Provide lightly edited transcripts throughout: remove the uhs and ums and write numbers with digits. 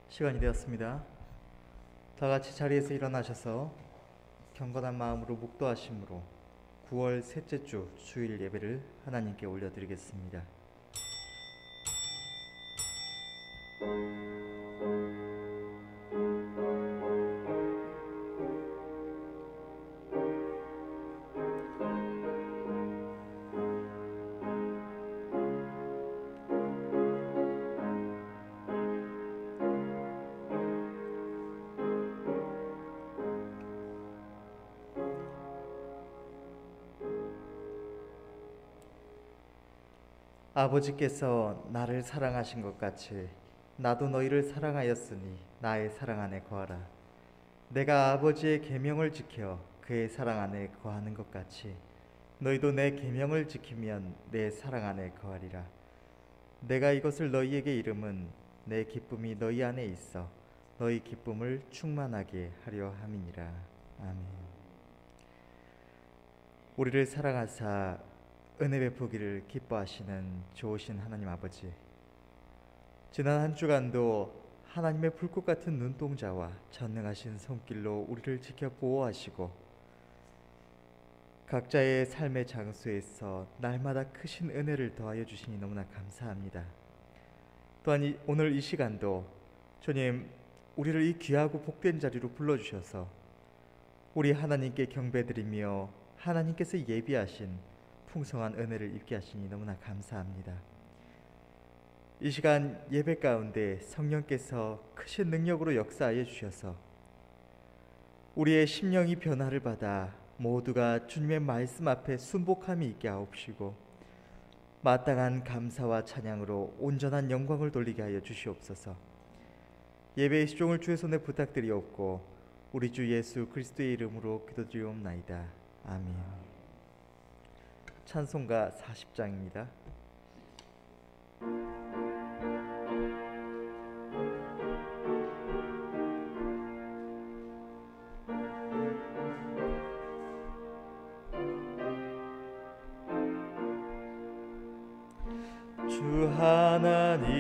시간이 되었습니다. 다 같이 자리에서 일어나셔서 경건한 마음으로 묵도하심으로 9월 셋째 주 주일 예배를 하나님께 올려드리겠습니다. 아버지께서 나를 사랑하신 것 같이 나도 너희를 사랑하였으니 나의 사랑 안에 거하라. 내가 아버지의 계명을 지켜 그의 사랑 안에 거하는 것 같이 너희도 내 계명을 지키면 내 사랑 안에 거하리라. 내가 이것을 너희에게 이름은 내 기쁨이 너희 안에 있어 너희 기쁨을 충만하게 하려 함이니라. 아멘. 우리를 사랑하사 은혜 베푸기를 기뻐하시는 좋으신 하나님 아버지, 지난 한 주간도 하나님의 불꽃 같은 눈동자와 전능하신 손길로 우리를 지켜 보호하시고 각자의 삶의 장소에서 날마다 크신 은혜를 더하여 주시니 너무나 감사합니다. 또한 오늘 이 시간도 주님, 우리를 이 귀하고 복된 자리로 불러주셔서 우리 하나님께 경배드리며 하나님께서 예비하신 풍성한 은혜를 입게 하시니 너무나 감사합니다. 이 시간 예배 가운데 성령께서 크신 능력으로 역사하여 주셔서 우리의 심령이 변화를 받아 모두가 주님의 말씀 앞에 순복함이 있게 하옵시고 마땅한 감사와 찬양으로 온전한 영광을 돌리게 하여 주시옵소서. 예배의 시종을 주의 손에 부탁드리옵고 우리 주 예수 그리스도의 이름으로 기도드리옵나이다. 아멘. 찬송가 40장입니다. 주 하나님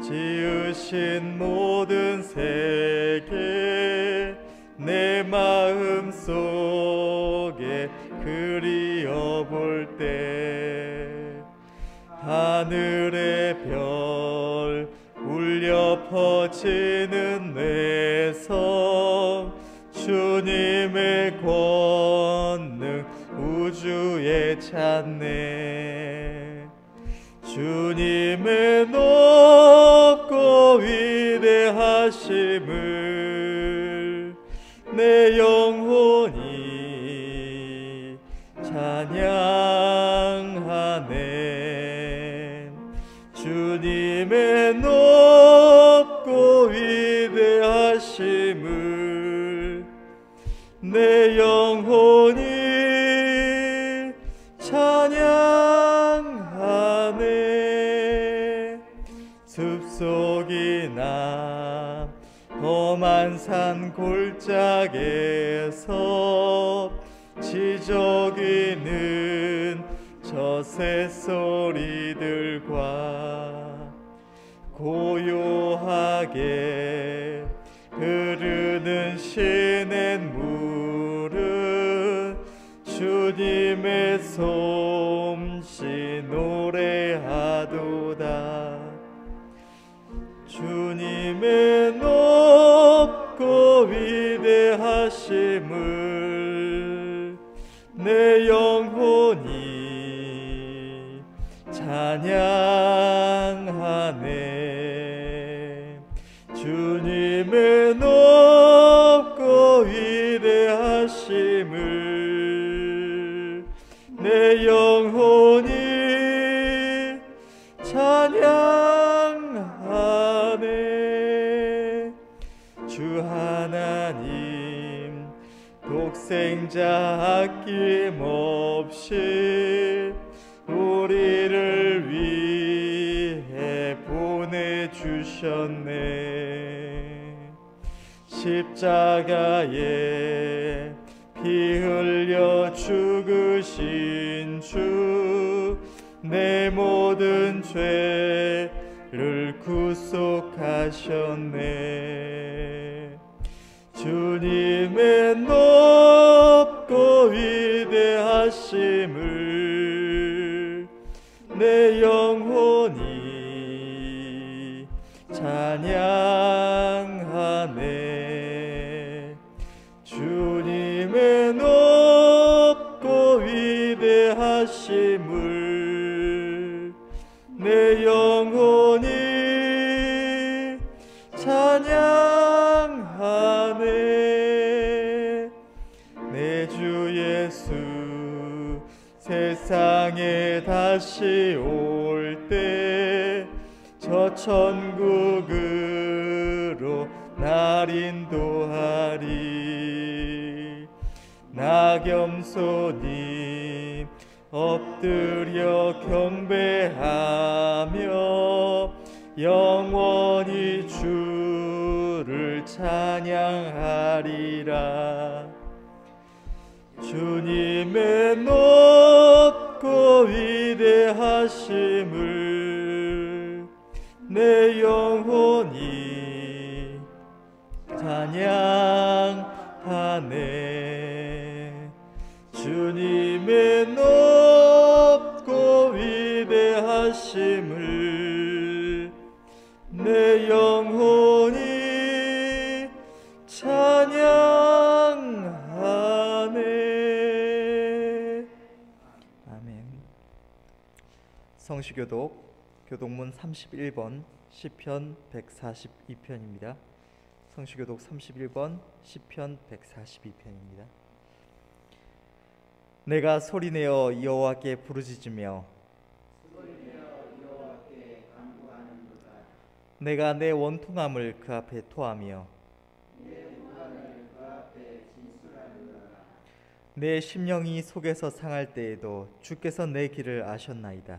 지으신 모든 세계 내 마음 속에 그리어볼 때 하늘의 별 울려 퍼지는 내 성 주님의 권능 우주에 찾네. 주님의 높고 위대하심을 내 영혼이 찬양하네. 주님의 높고 위대하심을 내 영혼이 찬양하네. 숲속이나 험한 산 골짜기에서 지저귀는 저 새소리들과 고요하게 흐르는 시냇물은 주님의 솜씨 노래하도다. 주님의 높고 위대하심을 내 영혼이 찬양하네. 주님의 높고 위대하심을 내 영혼이 찬양하네. 주 하나님 독생자 아낌없이 우리를 위해 보내주셨네. 십자가에 피 흘려 죽으신 주 내 모든 죄를 구속하셨네. 약속하셨네. 주님의 높고 위대하심을 내 영혼이 찬양하네. 주님의 높고 위대하심을 내 영혼이 찬양하네. 내 주 예수 세상에 다시 올 때 저 천국으로 날 인도하리. 나 겸손히 엎드려 경배하며 영원히 주를 찬양하리라. 주님의 높고 위대하심을 내 영혼이 찬양하네. 주님의 높고 위대하심을 내 영혼이 찬양하네. 아멘. 성시교독 교독문 31번 시편 142편입니다. 성시교독 31번 시편 142편입니다. 내가 소리내어 여호와께 부르짖으며 내가 내 원통함을 그 앞에 토하며 내 심령이 속에서 상할 때에도 주께서 내 길을 아셨나이다.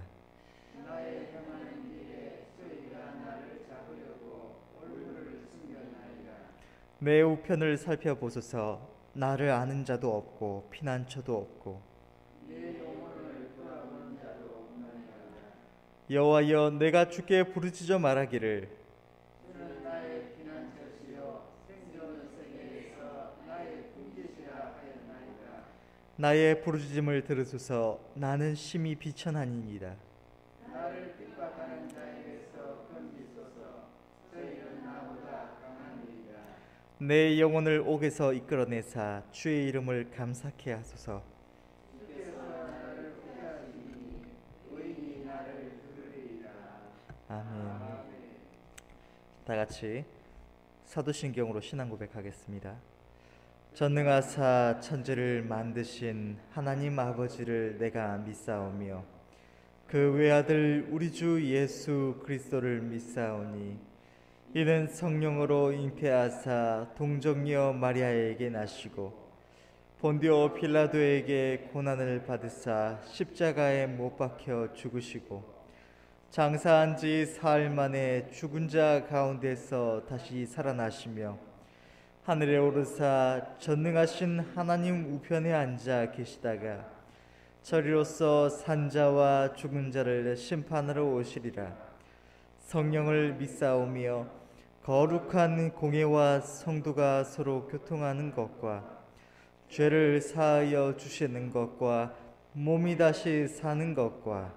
내 우편을 살펴보소서. 나를 아는 자도 없고 피난처도 없고 여호와여, 내가 주께 부르짖어 말하기를 주는 나의 피난처시요 생존 세계에서 나의 군대시라 하였나이다. 나의 부르짖음을 들으소서. 나는 심히 비천하니이다. 나를 핍박하는 자에게서 건지소서. 저희는 나보다 강하니이다. 내 영혼을 옥에서 이끌어내사 주의 이름을 감사케 하소서. 주께서 나를 구하시니 의인이 나를 들으리라. 아멘. 다 같이 사도신경으로 신앙 고백하겠습니다. 전능하사 천지를 만드신 하나님 아버지를 내가 믿사오며 그 외아들 우리 주 예수 그리스도를 믿사오니 이는 성령으로 잉태하사 동정녀 마리아에게 나시고 본디오 빌라도에게 고난을 받으사 십자가에 못 박혀 죽으시고 장사한 지 사흘 만에 죽은 자 가운데서 다시 살아나시며 하늘에 오르사 전능하신 하나님 우편에 앉아 계시다가 저리로서 산자와 죽은 자를 심판하러 오시리라. 성령을 믿사오며 거룩한 공회와 성도가 서로 교통하는 것과 죄를 사하여 주시는 것과 몸이 다시 사는 것과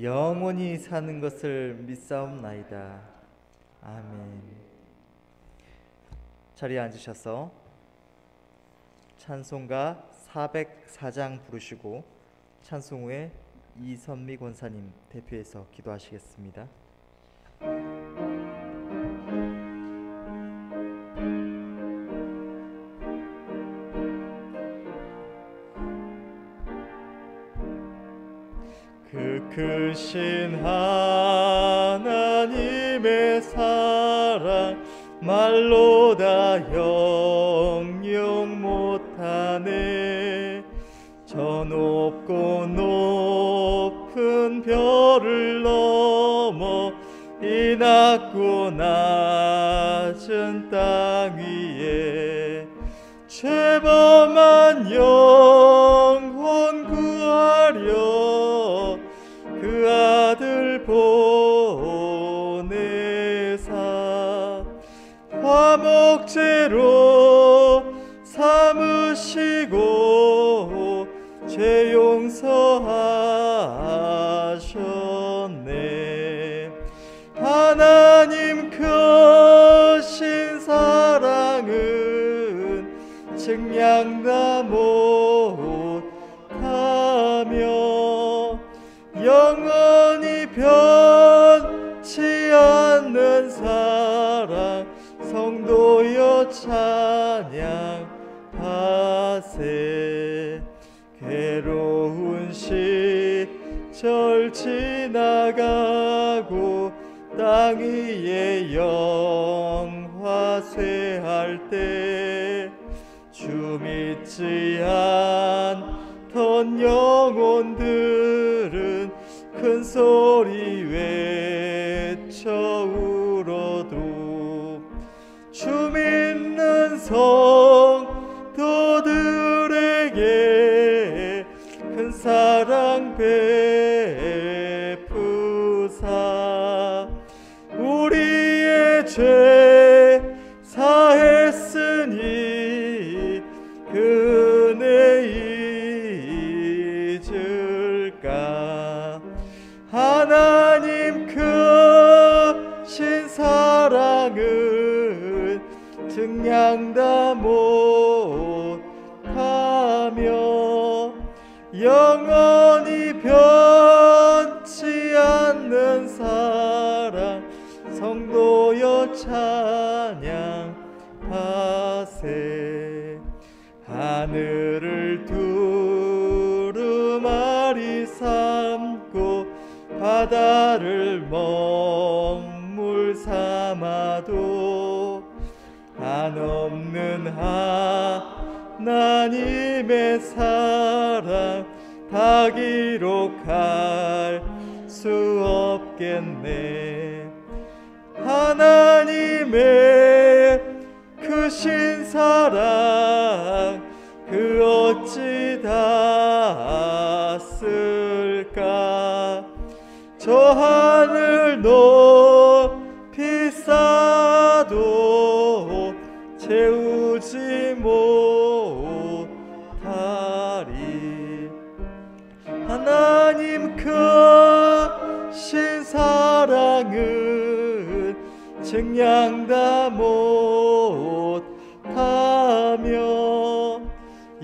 영원히 사는 것을 믿사옵나이다. 아멘. 자리에 앉으셔서 찬송가 404장 부르시고 찬송 후에 이선미 권사님 대표해서 기도하시겠습니다. 그 크신 하나님의 사랑 말로 다 형용 못하네. 저 높고 높은 별을 넘어 이 낮고 낮은 땅 위에 죄범한 영혼 구하려 그 아들 보내사 화목제로 삼으시고 죄 용서하셨네. 하나님 크신 사랑은 증량다 못하며 영원히 변치 않는 사랑 성도여 찬양하세. 괴로운 시절 지나가고 땅 위에 영화 쇠할 때 주 믿지 않던 영혼들은 큰 소리 외쳐 울어도 주 믿는 성도들에게 큰 사랑 베푸사 우리의 죄 사했으니 그 은혜 잊을까. 하나님 크신 사랑은 증량다 못하며 영원히 변치 않는 사랑 성도여 찬양하세. 하늘을 두루마리 삼고 바다를 먹물 삼아도 한없는 하나님의 사랑 다 기록할 수 없겠네. 하나님의 크신 사랑 그 어찌 닿았을까. 저 하늘 높이 쌓아도 채우지 못하리. 하나님 크신 사랑은 증량다 못하며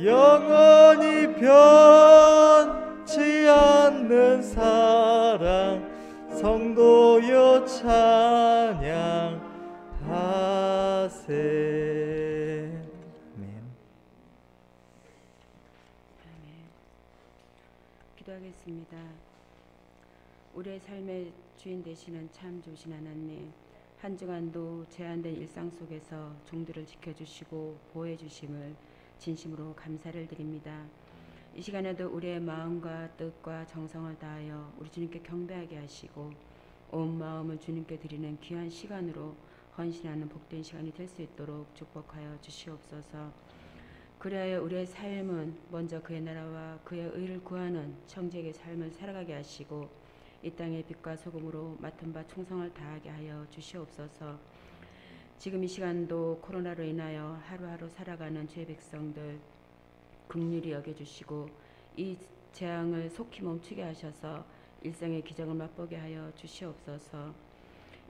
영원히 변치 않는 사랑 성도여 찬양하세. 아멘. 기도하겠습니다. 우리의 삶의 주인 되시는 참 좋으신 하나님, 한 주간도 제한된 일상 속에서 종들을 지켜주시고 보호해주심을 진심으로 감사를 드립니다. 이 시간에도 우리의 마음과 뜻과 정성을 다하여 우리 주님께 경배하게 하시고 온 마음을 주님께 드리는 귀한 시간으로 헌신하는 복된 시간이 될 수 있도록 축복하여 주시옵소서. 그리하여 우리의 삶은 먼저 그의 나라와 그의 의를 구하는 청지의 삶을 살아가게 하시고 이 땅의 빛과 소금으로 맡은 바 충성을 다하게 하여 주시옵소서. 지금 이 시간도 코로나로 인하여 하루하루 살아가는 주의 백성들 긍휼히 여겨주시고 이 재앙을 속히 멈추게 하셔서 일상의 기적을 맛보게 하여 주시옵소서.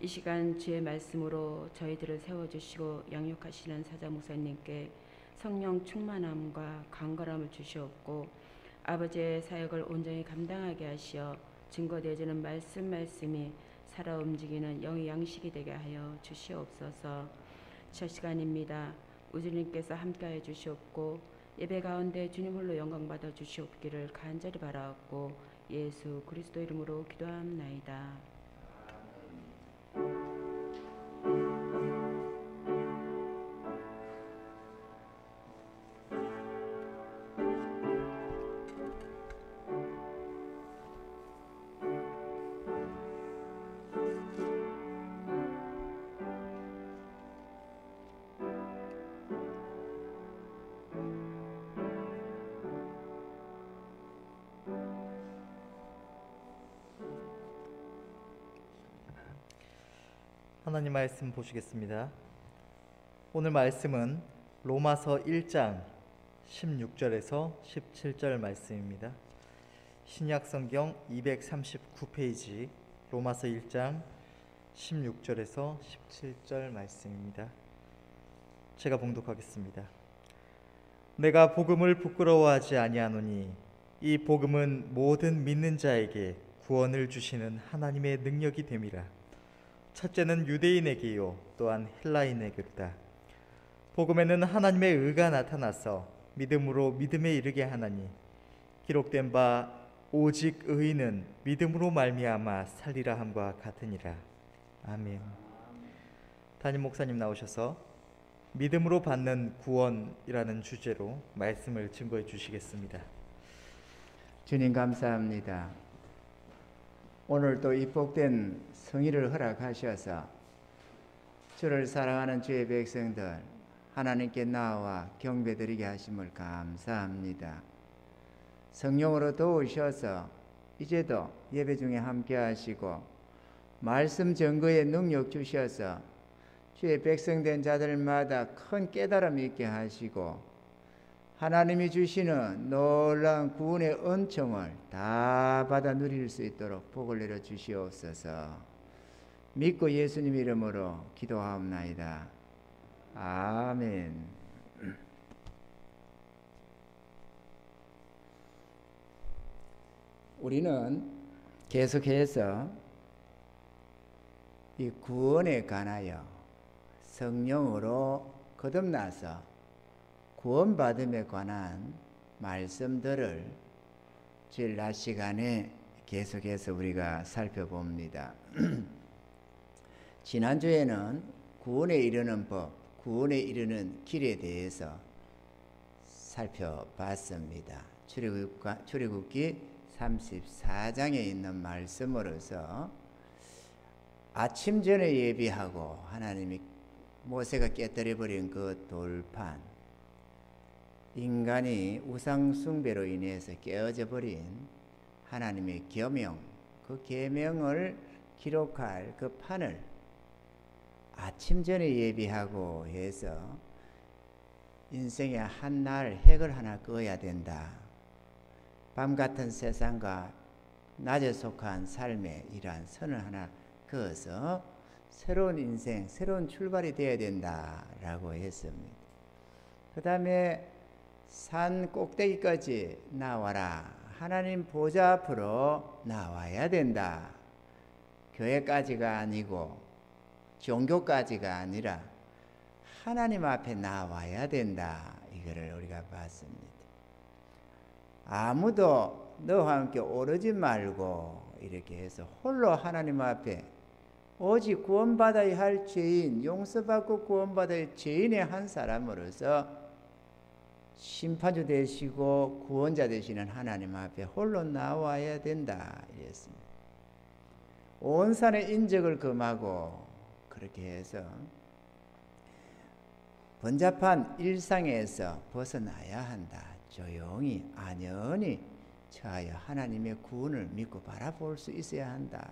이 시간 주의 말씀으로 저희들을 세워주시고 양육하시는 사자 목사님께 성령 충만함과 강건함을 주시옵고 아버지의 사역을 온전히 감당하게 하시어 증거되어지는 말씀이 살아 움직이는 영의 양식이 되게 하여 주시옵소서. 첫 시간입니다. 우주님께서 함께하여 주시옵고 예배 가운데 주님 홀로 영광 받아 주시옵기를 간절히 바라옵고 예수 그리스도 이름으로 기도합나이다. 하나님 말씀 보시겠습니다. 오늘 말씀은 로마서 1장 16절에서 17절 말씀입니다. 신약성경 239페이지 로마서 1장 16절에서 17절 말씀입니다. 제가 봉독하겠습니다. 내가 복음을 부끄러워하지 아니하노니 이 복음은 모든 믿는 자에게 구원을 주시는 하나님의 능력이 됨이라. 첫째는 유대인에게요 또한 헬라인에게로다. 복음에는 하나님의 의가 나타나서 믿음으로 믿음에 이르게 하나니 기록된 바 오직 의인은 믿음으로 말미암아 살리라 함과 같으니라. 아멘. 담임 목사님 나오셔서 믿음으로 받는 구원이라는 주제로 말씀을 증거해 주시겠습니다. 주님 감사합니다. 오늘도 이 복된 성의를 허락하셔서 주를 사랑하는 주의 백성들 하나님께 나와 경배드리게 하심을 감사합니다. 성령으로 도우셔서 이제도 예배 중에 함께 하시고 말씀 증거의 능력 주셔서 주의 백성된 자들마다 큰 깨달음 있게 하시고 하나님이 주시는 놀라운 구원의 은총을 다 받아 누릴 수 있도록 복을 내려 주시옵소서. 믿고 예수님 이름으로 기도하옵나이다. 아멘. 우리는 계속해서 이 구원에 관하여 성령으로 거듭나서 구원받음에 관한 말씀들을 주일 낮 시간에 계속해서 우리가 살펴봅니다. 지난주에는 구원에 이르는 법, 구원에 이르는 길에 대해서 살펴봤습니다. 출애굽기 34장에 있는 말씀으로서 아침 전에 예비하고 하나님이 모세가 깨뜨려버린 그 돌판, 인간이 우상 숭배로 인해서 깨어져 버린 하나님의 계명, 그 계명을 기록할 그 판을 아침 전에 예비하고 해서 인생의 한날 핵을 하나 그어야 된다. 밤 같은 세상과 낮에 속한 삶의 이러한 선을 하나 그어서 새로운 인생, 새로운 출발이 되어야 된다라고 했습니다. 그 다음에 산 꼭대기까지 나와라. 하나님 보좌 앞으로 나와야 된다. 교회까지가 아니고 종교까지가 아니라 하나님 앞에 나와야 된다. 이거를 우리가 봤습니다. 아무도 너와 함께 오르지 말고 이렇게 해서 홀로 하나님 앞에 오직 구원받아야 할 죄인, 용서받고 구원받아야 할 죄인의 한 사람으로서 심판주 되시고 구원자 되시는 하나님 앞에 홀로 나와야 된다 이랬습니다. 온 산의 인적을 금하고 그렇게 해서 번잡한 일상에서 벗어나야 한다. 조용히 안연히 처하여 하나님의 구원을 믿고 바라볼 수 있어야 한다.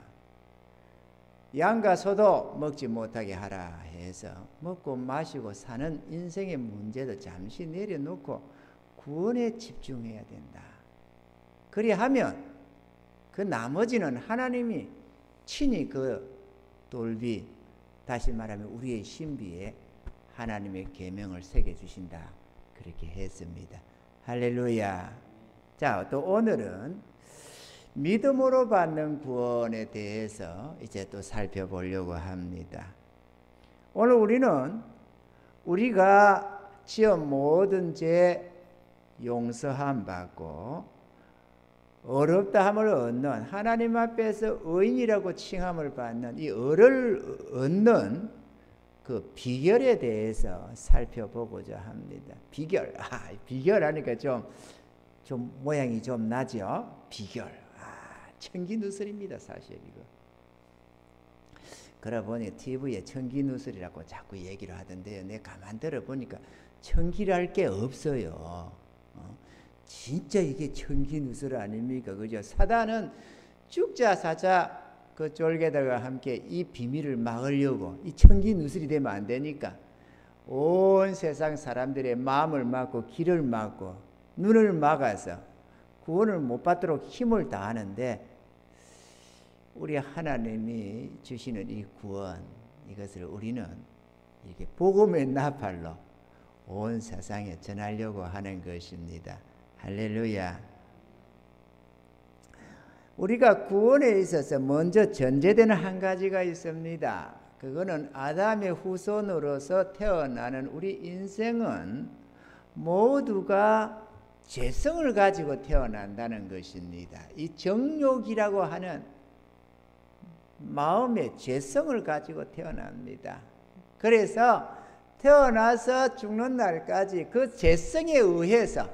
양과 소도 먹지 못하게 하라 해서 먹고 마시고 사는 인생의 문제도 잠시 내려놓고 구원에 집중해야 된다. 그리하면 그 나머지는 하나님이 친히 그 돌비, 다시 말하면 우리의 신비에 하나님의 계명을 새겨주신다. 그렇게 했습니다. 할렐루야. 자, 또 오늘은 믿음으로 받는 구원에 대해서 이제 또 살펴보려고 합니다. 오늘 우리는 우리가 지은 모든 죄 용서함 받고 어렵다함을 얻는 하나님 앞에서 의인이라고 칭함을 받는 이 의를 얻는 그 비결에 대해서 살펴보고자 합니다. 비결. 비결 하니까 좀 모양이 좀 나죠? 비결. 청기누설입니다, 사실 이거. 그러다 보니 TV에 청기누설이라고 자꾸 얘기를 하던데요. 내가 가만 들어보니까 청기랄 게 없어요. 진짜 이게 청기누설 아닙니까? 그죠? 사단은 죽자 사자 그 쫄개들과 함께 이 비밀을 막으려고 이 청기누설이 되면 안 되니까 온 세상 사람들의 마음을 막고 길을 막고 눈을 막아서 구원을 못 받도록 힘을 다하는데, 우리 하나님이 주시는 이 구원, 이것을 우리는 이렇게 복음의 나팔로 온 세상에 전하려고 하는 것입니다. 할렐루야. 우리가 구원에 있어서 먼저 전제되는 한 가지가 있습니다. 그거는 아담의 후손으로서 태어나는 우리 인생은 모두가 죄성을 가지고 태어난다는 것입니다. 이 정욕이라고 하는 마음의 죄성을 가지고 태어납니다. 그래서 태어나서 죽는 날까지 그 죄성에 의해서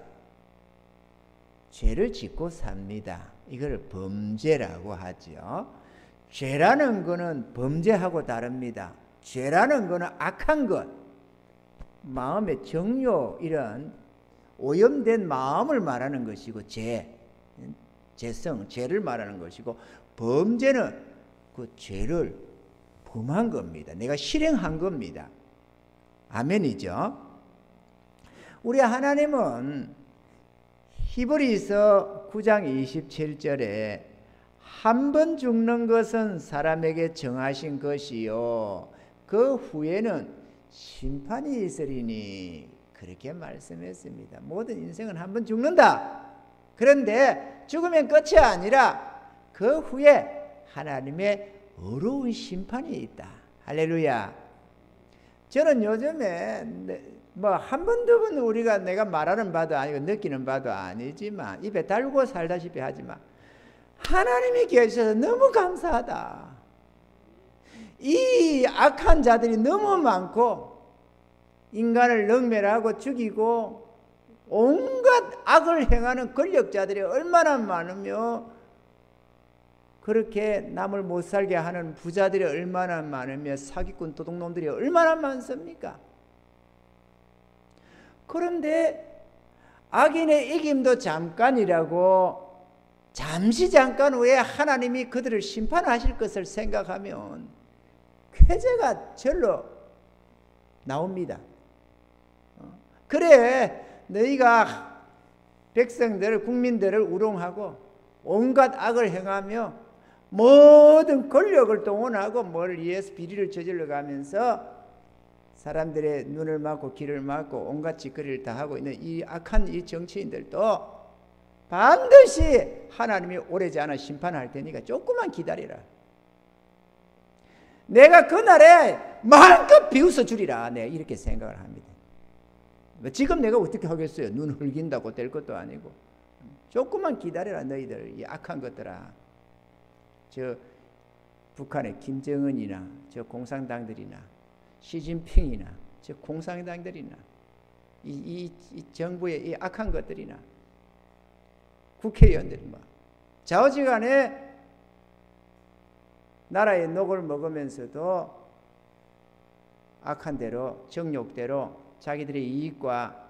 죄를 짓고 삽니다. 이걸 범죄라고 하죠. 죄라는 것은 범죄하고 다릅니다. 죄라는 것은 악한 것, 마음의 정욕, 이런 오염된 마음을 말하는 것이고, 죄성, 죄를 말하는 것이고, 범죄는 그 죄를 범한 겁니다. 내가 실행한 겁니다. 아멘이죠. 우리 하나님은 히브리서 9장 27절에 한 번 죽는 것은 사람에게 정하신 것이요 그 후에는 심판이 있으리니, 그렇게 말씀했습니다. 모든 인생은 한 번 죽는다. 그런데 죽으면 끝이 아니라 그 후에 하나님의 어려운 심판이 있다. 할렐루야. 저는 요즘에 뭐 한 번 두 번 우리가 내가 말하는 바도 아니고 느끼는 바도 아니지만, 입에 달고 살다시피 하지만, 하나님이 계셔서 너무 감사하다. 이 악한 자들이 너무 많고 인간을 능멸하고 죽이고 온갖 악을 행하는 권력자들이 얼마나 많으며, 그렇게 남을 못 살게 하는 부자들이 얼마나 많으며, 사기꾼 도둑놈들이 얼마나 많습니까? 그런데 악인의 이김도 잠깐이라고, 잠깐 후에 하나님이 그들을 심판하실 것을 생각하면 쾌재가 절로 나옵니다. 그래, 너희가 백성들을, 국민들을 우롱하고 온갖 악을 행하며 모든 권력을 동원하고 뭘 위해서 비리를 저질러 가면서 사람들의 눈을 막고 길을 막고 온갖 짓거리를 다 하고 있는 이 악한 이 정치인들도 반드시 하나님이 오래지 않아 심판할 테니까 조금만 기다리라. 내가 그날에 마음껏 비웃어 주리라. 네, 이렇게 생각을 합니다. 지금 내가 어떻게 하겠어요? 눈 흘긴다고 될 것도 아니고. 조금만 기다려라, 너희들 이 악한 것들아. 저 북한의 김정은이나 저 공산당들이나 시진핑이나 저 공산당들이나 이 정부의 이 악한 것들이나 국회의원들이 막 좌우지간에 나라의 녹을 먹으면서도 악한 대로, 정욕대로 자기들의 이익과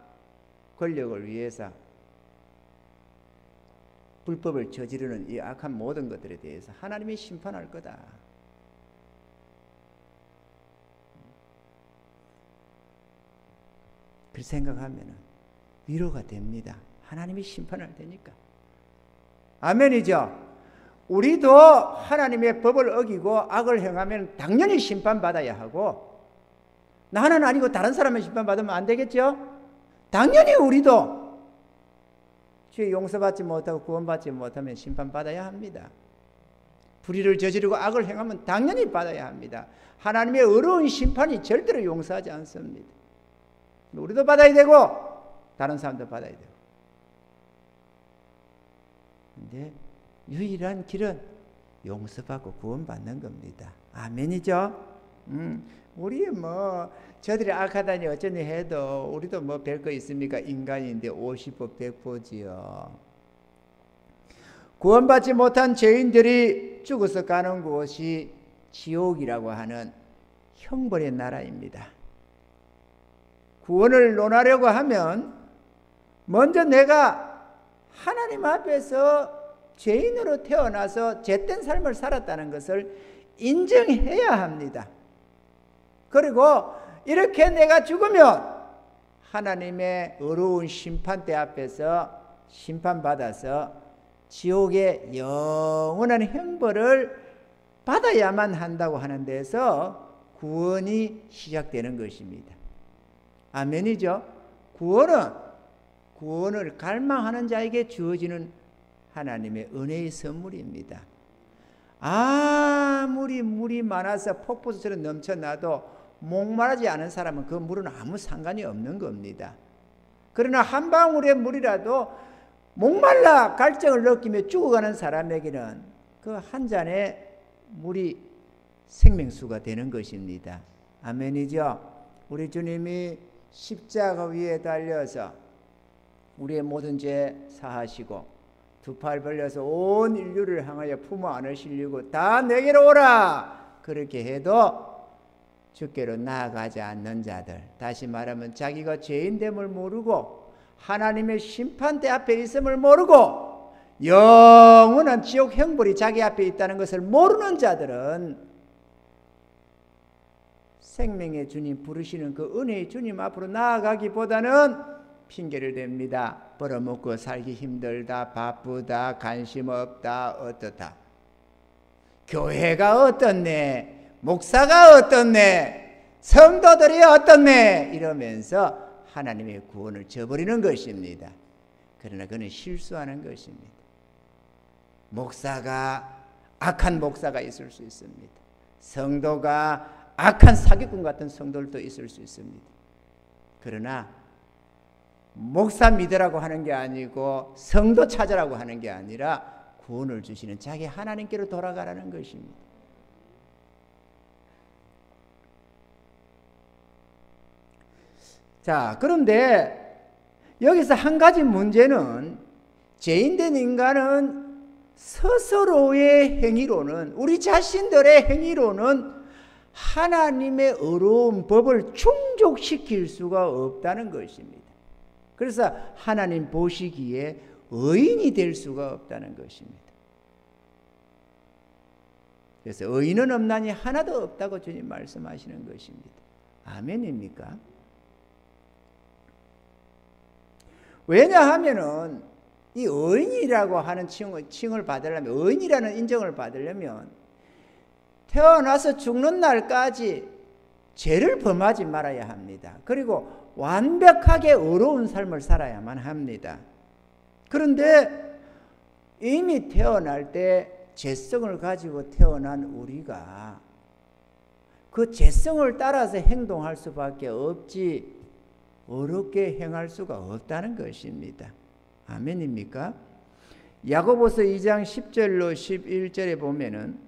권력을 위해서 불법을 저지르는 이 악한 모든 것들에 대해서 하나님이 심판할 거다. 그 생각하면 위로가 됩니다. 하나님이 심판할 테니까. 아멘이죠. 우리도 하나님의 법을 어기고 악을 행하면 당연히 심판받아야 하고, 나는 아니고 다른 사람을 심판받으면 안 되겠죠? 당연히 우리도 죄 용서받지 못하고 구원받지 못하면 심판받아야 합니다. 불의를 저지르고 악을 행하면 당연히 받아야 합니다. 하나님의 어려운 심판이 절대로 용서하지 않습니다. 우리도 받아야 되고 다른 사람도 받아야 되고. 근데 유일한 길은 용서받고 구원받는 겁니다. 아멘이죠? 우리 뭐 저들이 악하다니 어쩌니 해도 우리도 뭐 별거 있습니까? 인간인데 50보 100보지요. 구원받지 못한 죄인들이 죽어서 가는 곳이 지옥이라고 하는 형벌의 나라입니다. 구원을 논하려고 하면 먼저 내가 하나님 앞에서 죄인으로 태어나서 죄된 삶을 살았다는 것을 인정해야 합니다. 그리고 이렇게 내가 죽으면 하나님의 어려운 심판대 앞에서 심판받아서 지옥의 영원한 형벌을 받아야만 한다고 하는 데서 구원이 시작되는 것입니다. 아멘이죠? 구원을 갈망하는 자에게 주어지는 하나님의 은혜의 선물입니다. 아무리 물이 많아서 폭포수처럼 넘쳐나도 목마르지 않은 사람은 그 물은 아무 상관이 없는 겁니다. 그러나 한 방울의 물이라도 목말라 갈증을 느끼며 죽어가는 사람에게는 그 한 잔의 물이 생명수가 되는 것입니다. 아멘이죠? 우리 주님이 십자가 위에 달려서 우리의 모든 죄 사하시고 두 팔 벌려서 온 인류를 향하여 품어 안으시려고 다 내게로 오라 그렇게 해도 주께로 나아가지 않는 자들, 다시 말하면 자기가 죄인됨을 모르고 하나님의 심판대 앞에 있음을 모르고 영원한 지옥 형벌이 자기 앞에 있다는 것을 모르는 자들은 생명의 주님 부르시는 그 은혜의 주님 앞으로 나아가기보다는 핑계를 댑니다. 벌어먹고 살기 힘들다, 바쁘다, 관심 없다, 어떻다. 교회가 어떻네, 목사가 어떻네, 성도들이 어떻네 이러면서 하나님의 구원을 저버리는 것입니다. 그러나 그는 실수하는 것입니다. 목사가 악한 목사가 있을 수 있습니다. 성도가 악한 사기꾼 같은 성도들도 있을 수 있습니다. 그러나 목사 믿으라고 하는 게 아니고 성도 찾으라고 하는 게 아니라 구원을 주시는 자기 하나님께로 돌아가라는 것입니다. 자, 그런데 여기서 한 가지 문제는 죄인된 인간은 스스로의 행위로는, 우리 자신들의 행위로는 하나님의 어려운 법을 충족시킬 수가 없다는 것입니다. 그래서 하나님 보시기에 의인이 될 수가 없다는 것입니다. 그래서 의인은 없나니 하나도 없다고 주님 말씀하시는 것입니다. 아멘입니까? 왜냐하면은 이 의인이라고 하는 칭을 받으려면, 의인이라는 인정을 받으려면 태어나서 죽는 날까지 죄를 범하지 말아야 합니다. 그리고 완벽하게 어려운 삶을 살아야만 합니다. 그런데 이미 태어날 때 죄성을 가지고 태어난 우리가 그 죄성을 따라서 행동할 수밖에 없지 어렵게 행할 수가 없다는 것입니다. 아멘입니까? 야고보서 2장 10절로 11절에 보면은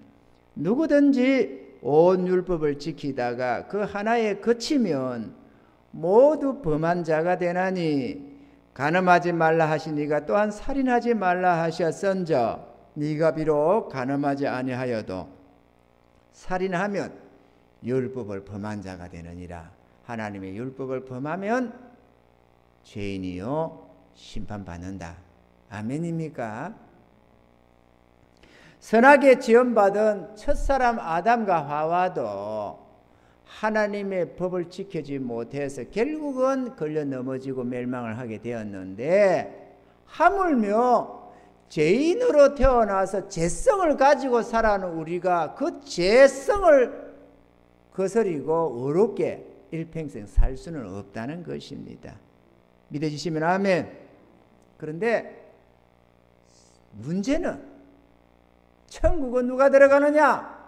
누구든지 온 율법을 지키다가 그 하나에 그치면 모두 범한 자가 되나니 간음하지 말라 하시니가 또한 살인하지 말라 하셨은저 네가 비록 간음하지 아니하여도 살인하면 율법을 범한 자가 되느니라. 하나님의 율법을 범하면 죄인이요 심판받는다. 아멘입니까? 선하게 지음받은 첫사람 아담과 하와도 하나님의 법을 지키지 못해서 결국은 걸려 넘어지고 멸망을 하게 되었는데, 하물며 죄인으로 태어나서 죄성을 가지고 살아가는 우리가 그 죄성을 거스리고 어렵게 일평생 살 수는 없다는 것입니다. 믿어지시면 아멘. 그런데 문제는 천국은 누가 들어가느냐?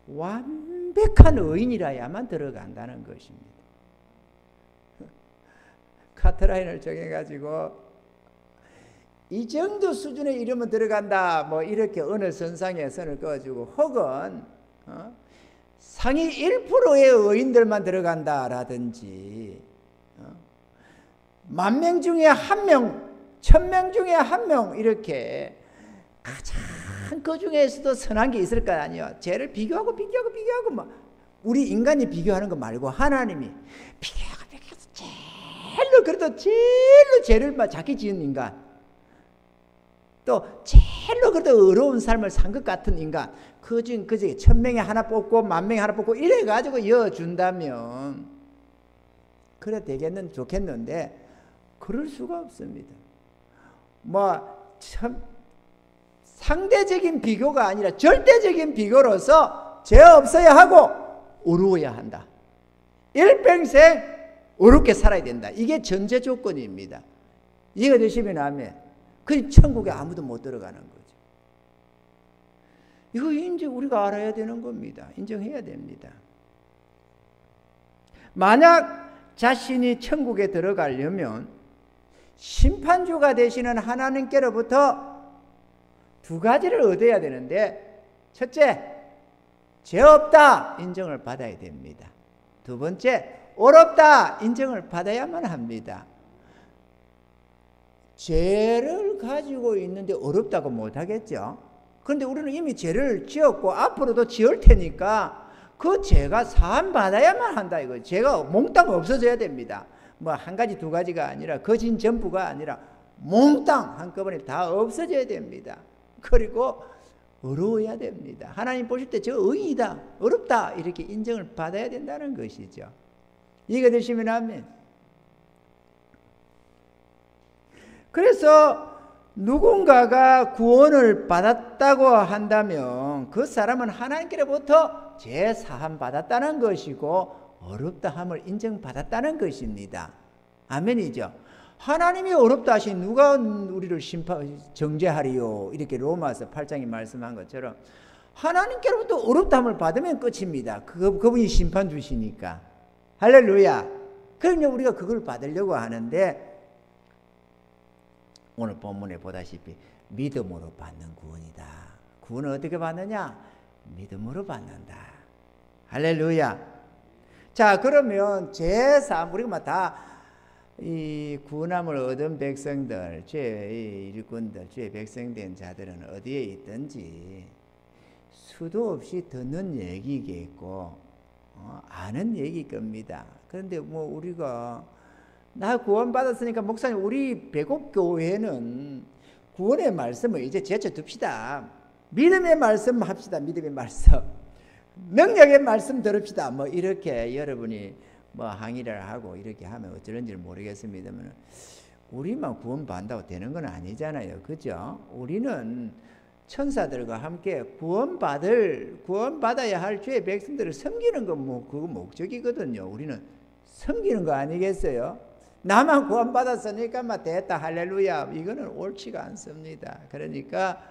완벽한 의인이라야만 들어간다는 것입니다. 카트라인을 정해가지고 이 정도 수준에 이르면 들어간다, 뭐 이렇게 어느 선상에 선을 그어주고, 혹은 상위 1%의 의인들만 들어간다라든지, 10,000명 중에 1명, 1,000명 중에 1명 이렇게 가장 그 중에서도 선한 게 있을 거 아니에요. 죄를 비교하고 막 우리 인간이 비교하는 거 말고 하나님이 비교하고 제일로, 그래도 제일로 죄를 작게 지은 인간, 또 제일로 그래도 어려운 삶을 산 것 같은 인간, 그중에 1,000명에 하나 뽑고 10,000명에 하나 뽑고 이래가지고 이어준다면 그래 좋겠는데 그럴 수가 없습니다. 뭐 참 상대적인 비교가 아니라 절대적인 비교로서 죄 없어야 하고 어려워야 한다. 일평생 어렵게 살아야 된다. 이게 전제 조건입니다. 이해가 되시면 아멘. 그 천국에 아무도 못 들어가는 거죠. 이거 이제 우리가 알아야 되는 겁니다. 인정해야 됩니다. 만약 자신이 천국에 들어가려면 심판주가 되시는 하나님께로부터 두 가지를 얻어야 되는데, 첫째, 죄 없다 인정을 받아야 됩니다. 두 번째, 어렵다 인정을 받아야만 합니다. 죄를 가지고 있는데 어렵다고 못하겠죠. 그런데 우리는 이미 죄를 지었고 앞으로도 지을 테니까 그 죄가 사함 받아야만 한다 이거. 죄가 몽땅 없어져야 됩니다. 뭐 한 가지 두 가지가 아니라 거진 전부가 아니라 몽땅 한꺼번에 다 없어져야 됩니다. 그리고 어려워야 됩니다. 하나님 보실 때 저 의이다, 어렵다 이렇게 인정을 받아야 된다는 것이죠. 이해가 되시면 아멘. 그래서 누군가가 구원을 받았다고 한다면 그 사람은 하나님께로부터 죄 사함 받았다는 것이고 어렵다함을 인정받았다는 것입니다. 아멘이죠. 하나님이 어렵다 하신 누가 우리를 정죄하리요 이렇게 로마서 8장에 말씀한 것처럼 하나님께로부터 어렵다함을 받으면 끝입니다. 그분이 심판 주시니까. 할렐루야. 그러니 우리가 그걸 받으려고 하는데 오늘 본문에 보다시피 믿음으로 받는 구원이다. 구원은 어떻게 받느냐? 믿음으로 받는다. 할렐루야. 자, 그러면 죄사함 우리가 다 이 구원함을 얻은 백성들, 죄의 일꾼들, 죄의 백성된 자들은 어디에 있든지 수도 없이 듣는 얘기겠고 아는 얘기일 겁니다. 그런데 뭐 우리가 나 구원 받았으니까 목사님 우리 배곡교회는 구원의 말씀을 이제 제쳐둡시다. 믿음의 말씀 합시다. 믿음의 말씀. 능력의 말씀 들읍시다. 뭐 이렇게 여러분이 뭐 항의를 하고 이렇게 하면 어쩌는지 모르겠습니다만 우리만 구원받는다고 되는 건 아니잖아요. 그죠? 우리는 천사들과 함께 구원받아야 할 주의 백성들을 섬기는 건 뭐 그거 목적이거든요. 우리는 섬기는 거 아니겠어요? 나만 구원받았으니까 막 됐다 할렐루야 이거는 옳지가 않습니다. 그러니까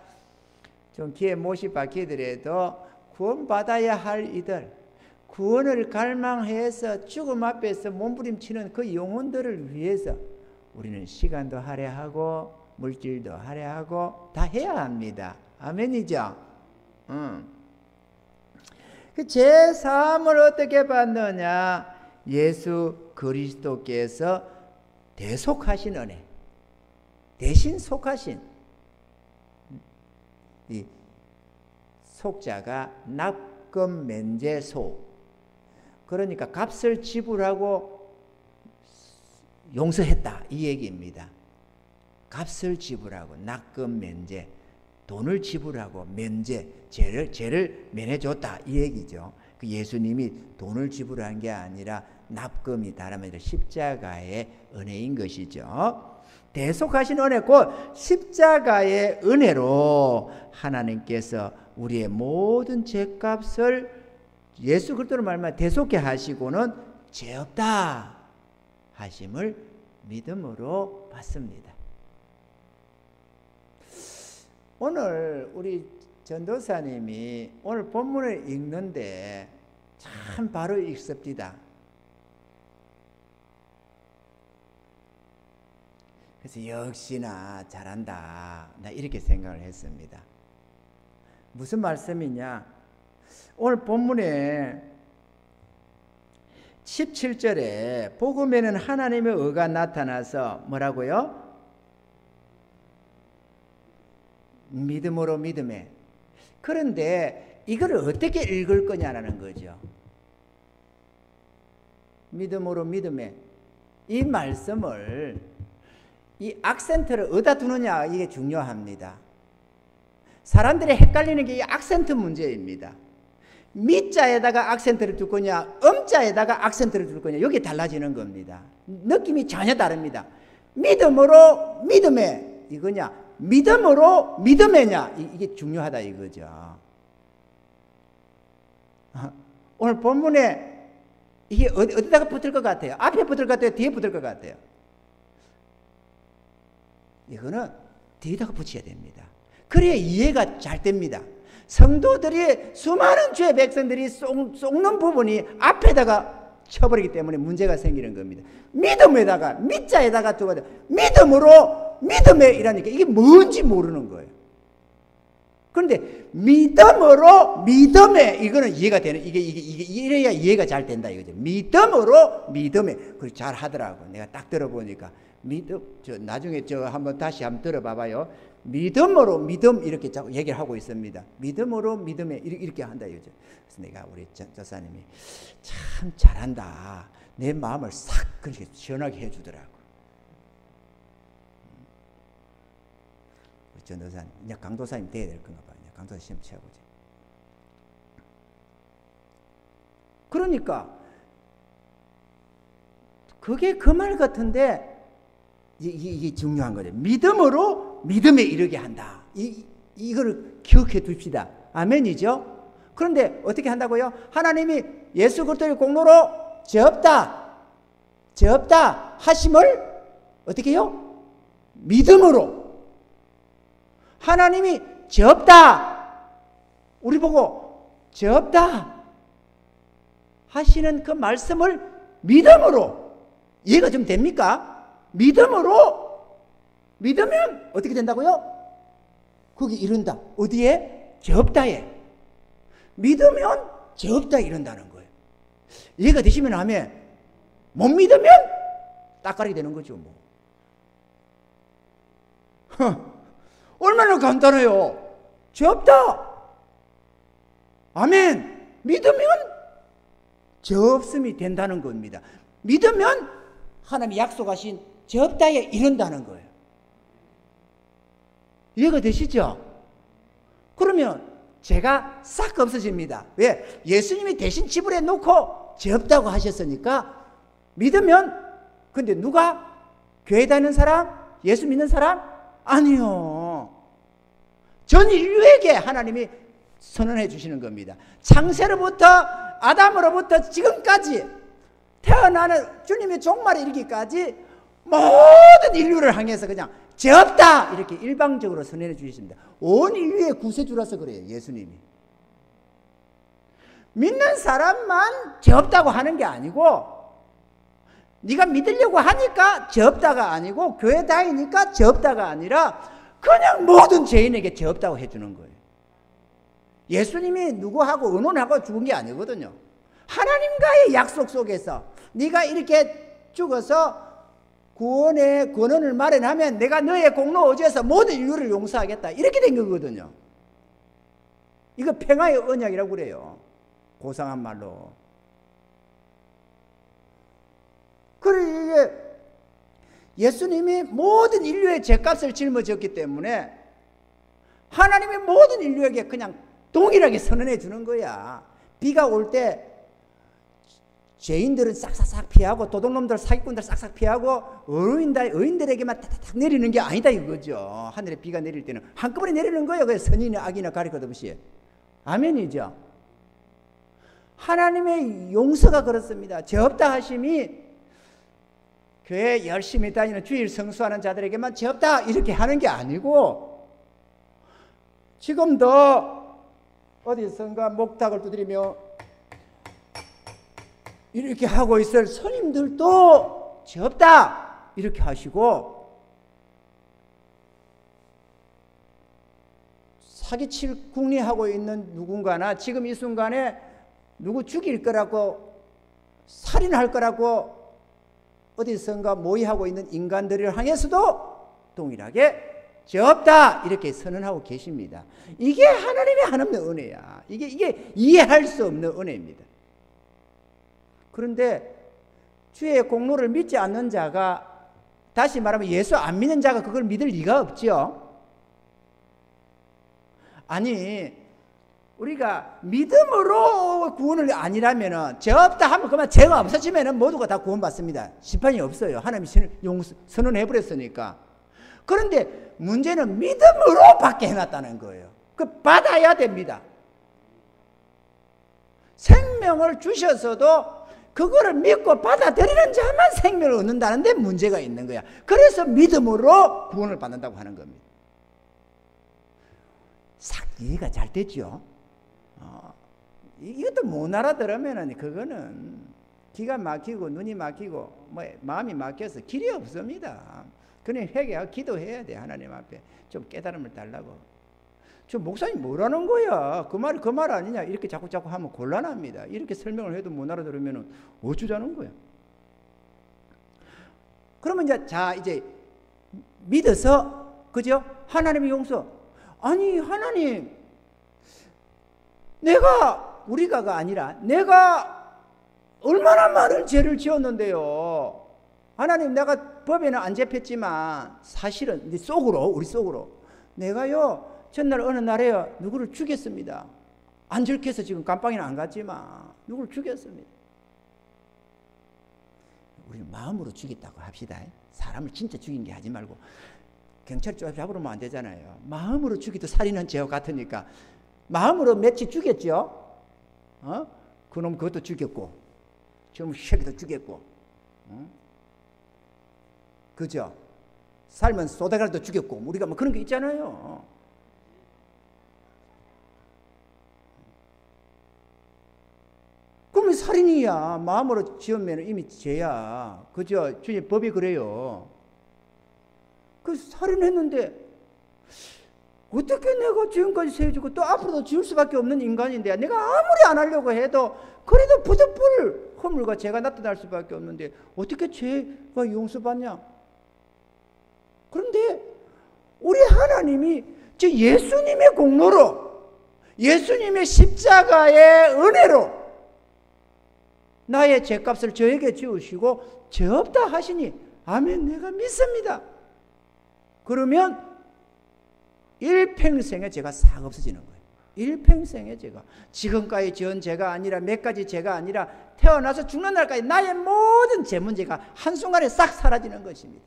좀 귀에 못이 박히더라도 구원받아야 할 이들, 구원을 갈망해서 죽음 앞에서 몸부림치는 그 영혼들을 위해서 우리는 시간도 할애하고 물질도 할애하고 다 해야 합니다. 아멘이죠? 그 죄사함을 어떻게 받느냐? 예수 그리스도께서 대속하신 은혜, 대신 속하신 이 속자가 납금 면제소, 그러니까 값을 지불하고 용서했다 이 얘기입니다. 값을 지불하고 납금 면제, 돈을 지불하고 면제, 죄를 면해줬다 이 얘기죠. 그 예수님이 돈을 지불한 게 아니라 납금이 다른 말로 십자가의 은혜인 것이죠. 대속하신 은혜 곧 십자가의 은혜로 하나님께서 우리의 모든 죄값을 예수 그리스도로 말미암아 대속해 하시고는 죄 없다 하심을 믿음으로 받습니다. 오늘 우리 전도사님이 오늘 본문을 읽는데 참 바로 읽습니다. 그래서 역시나 잘한다 나 이렇게 생각을 했습니다. 무슨 말씀이냐? 오늘 본문에 17절에 복음에는 하나님의 의가 나타나서 뭐라고요? 믿음으로 믿음에. 그런데 이걸 어떻게 읽을 거냐라는 거죠. 믿음으로 믿음에. 이 말씀을 이 악센트를 어디다 두느냐 이게 중요합니다. 사람들이 헷갈리는 게 이 악센트 문제입니다. 미자에다가 악센트를 둘 거냐, 음자에다가 악센트를 둘 거냐, 여기 달라지는 겁니다. 느낌이 전혀 다릅니다. 믿음으로 믿음에 이거냐, 믿음으로 믿음에냐, 이게 중요하다 이거죠. 오늘 본문에 이게 어디다가 붙을 것 같아요? 앞에 붙을 것 같아요? 뒤에 붙을 것 같아요? 이거는 뒤에다가 붙여야 됩니다. 그래야 이해가 잘 됩니다. 성도들이 수많은 주의 백성들이 쏙는 부분이 앞에다가 쳐버리기 때문에 문제가 생기는 겁니다. 믿음에다가 믿자에다가 두고 믿음으로 믿음에 이라니까 이게 뭔지 모르는 거예요. 그런데 믿음으로 믿음에 이거는 이해가 되는 이게 이래야 이해가 잘 된다 이거죠. 믿음으로 믿음에 그걸 잘 하더라고. 내가 딱 들어보니까 믿음 나중에 한번 다시 한번 들어봐봐요. 믿음으로 믿음 이렇게 자꾸 얘기를 하고 있습니다. 믿음으로 믿음에 이렇게 한다 이거죠. 그래서 내가 우리 전사님이 참 잘한다. 내 마음을 싹 그렇게 시원하게 해주더라고. 우리 전도사님, 이제 강도사님 돼야 될 건가 봐. 강도사 시험 치어보지. 그러니까 그게 그 말 같은데 이게 중요한 거죠. 믿음으로 믿음에 이르게 한다. 이걸 기억해 둡시다. 아멘이죠? 그런데 어떻게 한다고요? 하나님이 예수 그리스도의 공로로 죄 없다 하심을 어떻게 해요? 믿음으로. 하나님이 죄 없다. 우리 보고 죄 없다 하시는 그 말씀을 믿음으로. 이해가 좀 됩니까? 믿음으로 믿으면 어떻게 된다고요? 거기 이른다. 어디에? 죄 없다에. 믿으면 죄 없다 이른다는 거예요. 이해가 되시면 하면 못 믿으면 따까리 되는 거죠. 뭐. 얼마나 간단해요. 죄 없다. 아멘. 믿으면 죄 없음이 된다는 겁니다. 믿으면 하나님이 약속하신 죄 없다에 이른다는 거예요. 이해가 되시죠? 그러면 죄가 싹 없어집니다. 왜? 예수님이 대신 지불해 놓고 죄 없다고 하셨으니까 믿으면. 근데 누가? 교회 다니는 사람? 예수 믿는 사람? 아니요. 전 인류에게 하나님이 선언해 주시는 겁니다. 창세로부터 아담으로부터 지금까지 태어나는 주님의 종말에 이르기까지 모든 인류를 향해서 그냥 죄 없다 이렇게 일방적으로 선언해 주십니다. 온 인류의 구세주라서 그래요. 예수님이 믿는 사람만 죄 없다고 하는 게 아니고, 네가 믿으려고 하니까 죄 없다가 아니고, 교회 다니니까 죄 없다가 아니라 그냥 모든 죄인에게 죄 없다고 해주는 거예요. 예수님이 누구하고 의논하고 죽은 게 아니거든요. 하나님과의 약속 속에서 네가 이렇게 죽어서 구원의 권한을 마련하면 내가 너의 공로 어지에서 모든 인류를 용서하겠다 이렇게 된 거거든요. 이거 평화의 언약이라고 그래요. 고상한 말로. 그래 예수님이 모든 인류의 죄값을 짊어졌기 때문에 하나님이 모든 인류에게 그냥 동일하게 선언해 주는 거야. 비가 올 때 죄인들은 싹싹싹 피하고 도둑놈들 사기꾼들 싹싹 피하고 의인들에게만 탁탁탁 내리는 게 아니다 이거죠. 하늘에 비가 내릴 때는 한꺼번에 내리는 거예요. 그래서 선인이나 악이나 가릴 것 없이. 아멘이죠. 하나님의 용서가 그렇습니다. 죄 없다 하심이 교회 열심히 다니는 주일 성수하는 자들에게만 죄 없다 이렇게 하는 게 아니고, 지금도 어디선가 목탁을 두드리며 이렇게 하고 있을 스님들도 죄 없다 이렇게 하시고, 사기칠 궁리하고 있는 누군가나 지금 이 순간에 누구 죽일 거라고 살인할 거라고 어디선가 모의하고 있는 인간들을 향해서도 동일하게 죄 없다 이렇게 선언하고 계십니다. 이게 하나님의 한없는 은혜야. 이게 이해할 수 없는 은혜입니다. 그런데 주의 공로를 믿지 않는 자가, 다시 말하면 예수 안 믿는 자가 그걸 믿을 리가 없죠. 아니 우리가 믿음으로 구원을 아니라면은 죄 없다 하면 그만 죄가 없어지면은 모두가 다 구원받습니다. 심판이 없어요. 하나님이 선언해 버렸으니까. 그런데 문제는 믿음으로 받게 해놨다는 거예요. 그 받아야 됩니다. 생명을 주셔서도 그거를 믿고 받아들이는 자만 생명을 얻는다는 데 문제가 있는 거야. 그래서 믿음으로 구원을 받는다고 하는 겁니다. 싹 이해가 잘 되죠? 이것도 못 알아들으면은 그거는 기가 막히고 눈이 막히고 뭐 마음이 막혀서 길이 없습니다. 그냥 회개하고 기도해야 돼. 하나님 앞에 좀 깨달음을 달라고. 저 목사님 뭐라는 거야? 그 말 아니냐? 이렇게 자꾸 하면 곤란합니다. 이렇게 설명을 해도 못 알아들으면은 어쩌자는 거야? 그러면 이제 믿어서 그죠? 하나님의 용서. 아니 하나님, 우리가가 아니라 내가 얼마나 많은 죄를 지었는데요. 하나님, 내가 법에는 안 잡혔지만 사실은 우리 속으로 내가요 전날 어느 날에요 누구를 죽였습니다. 안 들켜서 지금 감방에는 안 갔지만 누구를 죽였습니다. 우리 마음으로 죽였다고 합시다. 사람을 진짜 죽인 게 하지 말고 경찰 잡으면 안 되잖아요. 마음으로 죽이도 살인은 죄와 같으니까 마음으로 며칠 죽였죠. 그놈 그것도 죽였고 저놈 새끼도 죽였고 그죠? 살면 소다갈도 죽였고 우리가 뭐 그런 게 있잖아요. 그러면 살인이야. 마음으로 지으면 이미 죄야. 그죠? 주님 법이 그래요. 그 살인했는데 어떻게 내가 지금까지 세워주고 또 앞으로도 지을 수밖에 없는 인간인데 내가 아무리 안 하려고 해도 그래도 부득불 허물과 죄가 나타날 수밖에 없는데 어떻게 죄가 용서받냐? 그런데 우리 하나님이 저 예수님의 공로로 예수님의 십자가의 은혜로 나의 죄값을 저에게 지우시고 죄 없다 하시니 아멘, 내가 믿습니다. 그러면 일평생의 죄가 싹 없어지는 거예요. 일평생의 죄가. 지금까지 지은 죄가 아니라 몇 가지 죄가 아니라 태어나서 죽는 날까지 나의 모든 죄 문제가 한순간에 싹 사라지는 것입니다.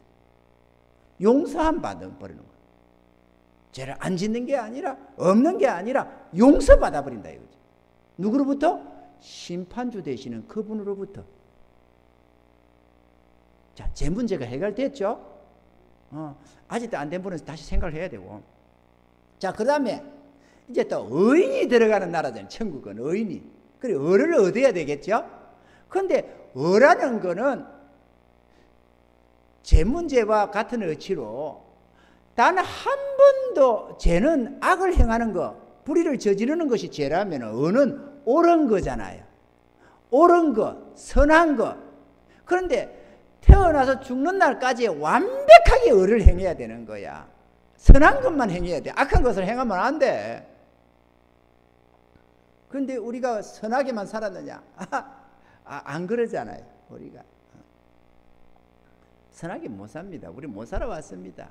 용서함 받아버리는 거예요. 죄를 안 짓는 게 아니라 없는 게 아니라 용서받아 버린다 이거죠. 누구로부터? 심판주 되시는 그분으로부터. 자, 죄 문제가 해결됐죠? 아직도 안 된 분은 다시 생각을 해야 되고. 자, 그 다음에 이제 또 의인이 들어가는 나라잖아요. 천국은 의인이. 그래, 의를 얻어야 되겠죠? 근데 의라는 거는 죄 문제와 같은 의치로 단 한 번도 죄는 악을 행하는 거, 불의를 저지르는 것이 죄라면 의는 옳은 거잖아요. 옳은 거, 선한 거. 그런데 태어나서 죽는 날까지 완벽하게 의를 행해야 되는 거야. 선한 것만 행해야 돼. 악한 것을 행하면 안 돼. 그런데 우리가 선하게만 살았느냐? 안 그러잖아요. 우리가 선하게 못 삽니다. 우리 못 살아왔습니다.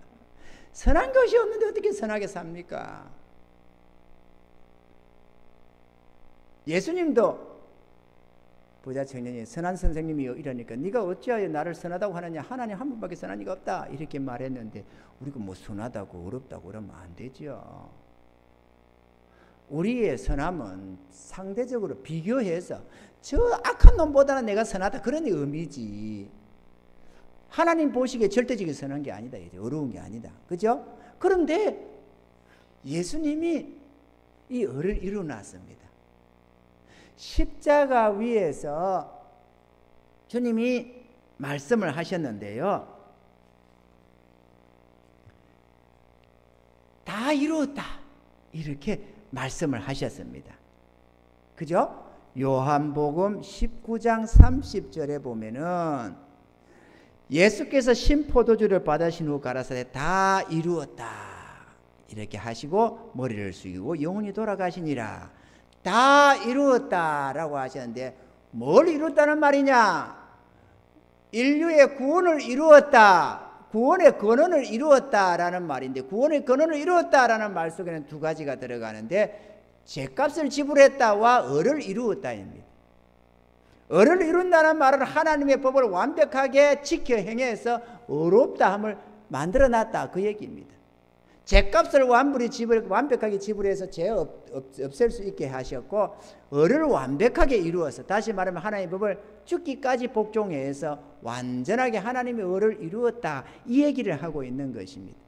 선한 것이 없는데 어떻게 선하게 삽니까? 예수님도 부자 청년이 선한 선생님이 이러니까 네가 어찌하여 나를 선하다고 하느냐? 하나님 한 분밖에 선한 이가 없다 이렇게 말했는데 우리가 뭐 선하다고 어렵다고 그러면 안 되죠. 우리의 선함은 상대적으로 비교해서 저 악한 놈보다는 내가 선하다 그런 의미지, 하나님 보시기에 절대적인 선한 게 아니다. 어려운 게 아니다. 그죠? 그런데 예수님이 이 의를 이루어놨습니다. 십자가 위에서 주님이 말씀을 하셨는데요. 다 이루었다 이렇게 말씀을 하셨습니다. 그죠? 요한복음 19장 30절에 보면은 예수께서 신포도주를 받으신 후 가라사대 다 이루었다 이렇게 하시고 머리를 숙이고 영혼이 돌아가시니라. 다 이루었다라고 하셨는데 뭘 이뤘다는 말이냐? 인류의 구원을 이루었다. 구원의 근원을 이루었다라는 말인데 구원의 근원을 이루었다라는 말 속에는 두 가지가 들어가는데 죄값을 지불했다와 의를 이루었다입니다. 의를 이룬다는 말은 하나님의 법을 완벽하게 지켜 행해서 의롭다함을 만들어놨다 그 얘기입니다. 죄값을 완벽하게 지불해서 죄 없앨 수 있게 하셨고 의를 완벽하게 이루어서, 다시 말하면 하나님의 법을 죽기까지 복종해서 완전하게 하나님의 의를 이루었다, 이 얘기를 하고 있는 것입니다.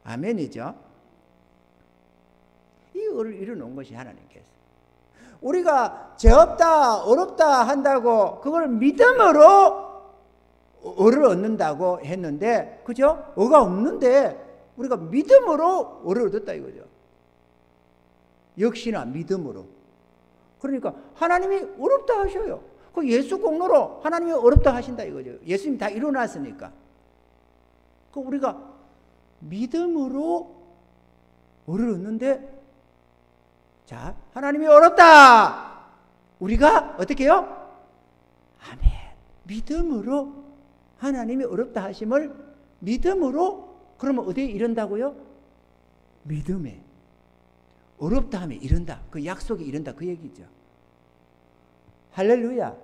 아멘이죠. 이 의를 이루어놓은 것이 하나님께서. 우리가 죄 없다 어렵다 한다고 그걸 믿음으로 의를 얻는다고 했는데, 그죠? 의가 없는데 우리가 믿음으로 의를 얻었다 이거죠. 역시나 믿음으로. 그러니까 하나님이 어렵다 하셔요. 그 예수 공로로 하나님이 어렵다 하신다 이거죠. 예수님이 다 이루어놨으니까. 그 우리가 믿음으로 의를 얻는데, 자, 하나님이 어렵다. 우리가 어떻게 해요? 아멘. 믿음으로 하나님이 어렵다 하심을 믿음으로, 그러면 어디에 이른다고요? 믿음에. 어렵다 하면 이른다. 그 약속에 이른다 그 얘기죠. 할렐루야.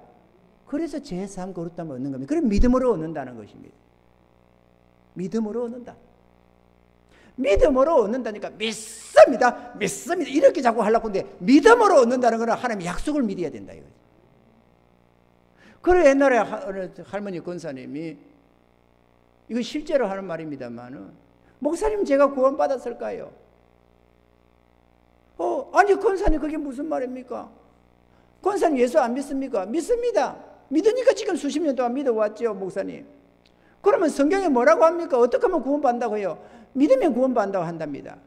그래서 제3 어렵다면 얻는 겁니다. 그래 믿음으로 얻는다는 것입니다. 믿음으로 얻는다. 믿음으로 얻는다니까 믿습니다. 믿습니다. 이렇게 자꾸 하려고 하는데 믿음으로 얻는다는 것은 하나님의 약속을 믿어야 된다 이거죠. 그래 옛날에 할머니 권사님이, 이거 실제로 하는 말입니다만은, 목사님 제가 구원받았을까요? 아니 권사님 그게 무슨 말입니까? 권사님 예수 안 믿습니까? 믿습니다. 믿으니까 지금 수십 년 동안 믿어왔죠 목사님. 그러면 성경에 뭐라고 합니까? 어떻게 하면 구원받는다고 해요? 믿으면 구원받는다고 한답니다.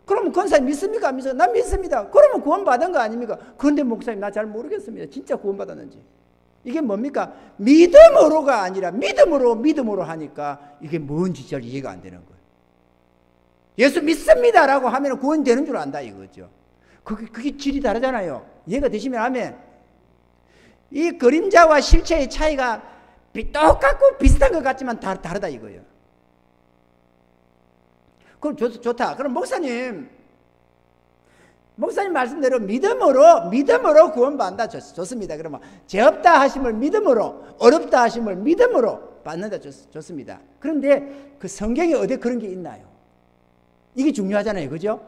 그러면 권사님 믿습니까? 안 믿어요? 난 믿습니다. 그러면 구원받은 거 아닙니까? 그런데 목사님 나 잘 모르겠습니다. 진짜 구원받았는지. 이게 뭡니까? 믿음으로가 아니라 믿음으로 하니까 이게 뭔지 잘 이해가 안 되는 거예요. 예수 믿습니다라고 하면 구원이 되는 줄 안다 이거죠. 그게 질이 다르잖아요. 이해가 되시면 아멘. 이 그림자와 실체의 차이가 똑같고 비슷한 것 같지만 다르다 이거예요. 그럼 좋다. 그럼 목사님 말씀대로 믿음으로 구원받는다. 좋습니다. 그러면 죄 없다 하심을 믿음으로, 어렵다 하심을 믿음으로 받는다. 좋습니다. 그런데 그 성경에 어디 그런 게 있나요? 이게 중요하잖아요. 그죠?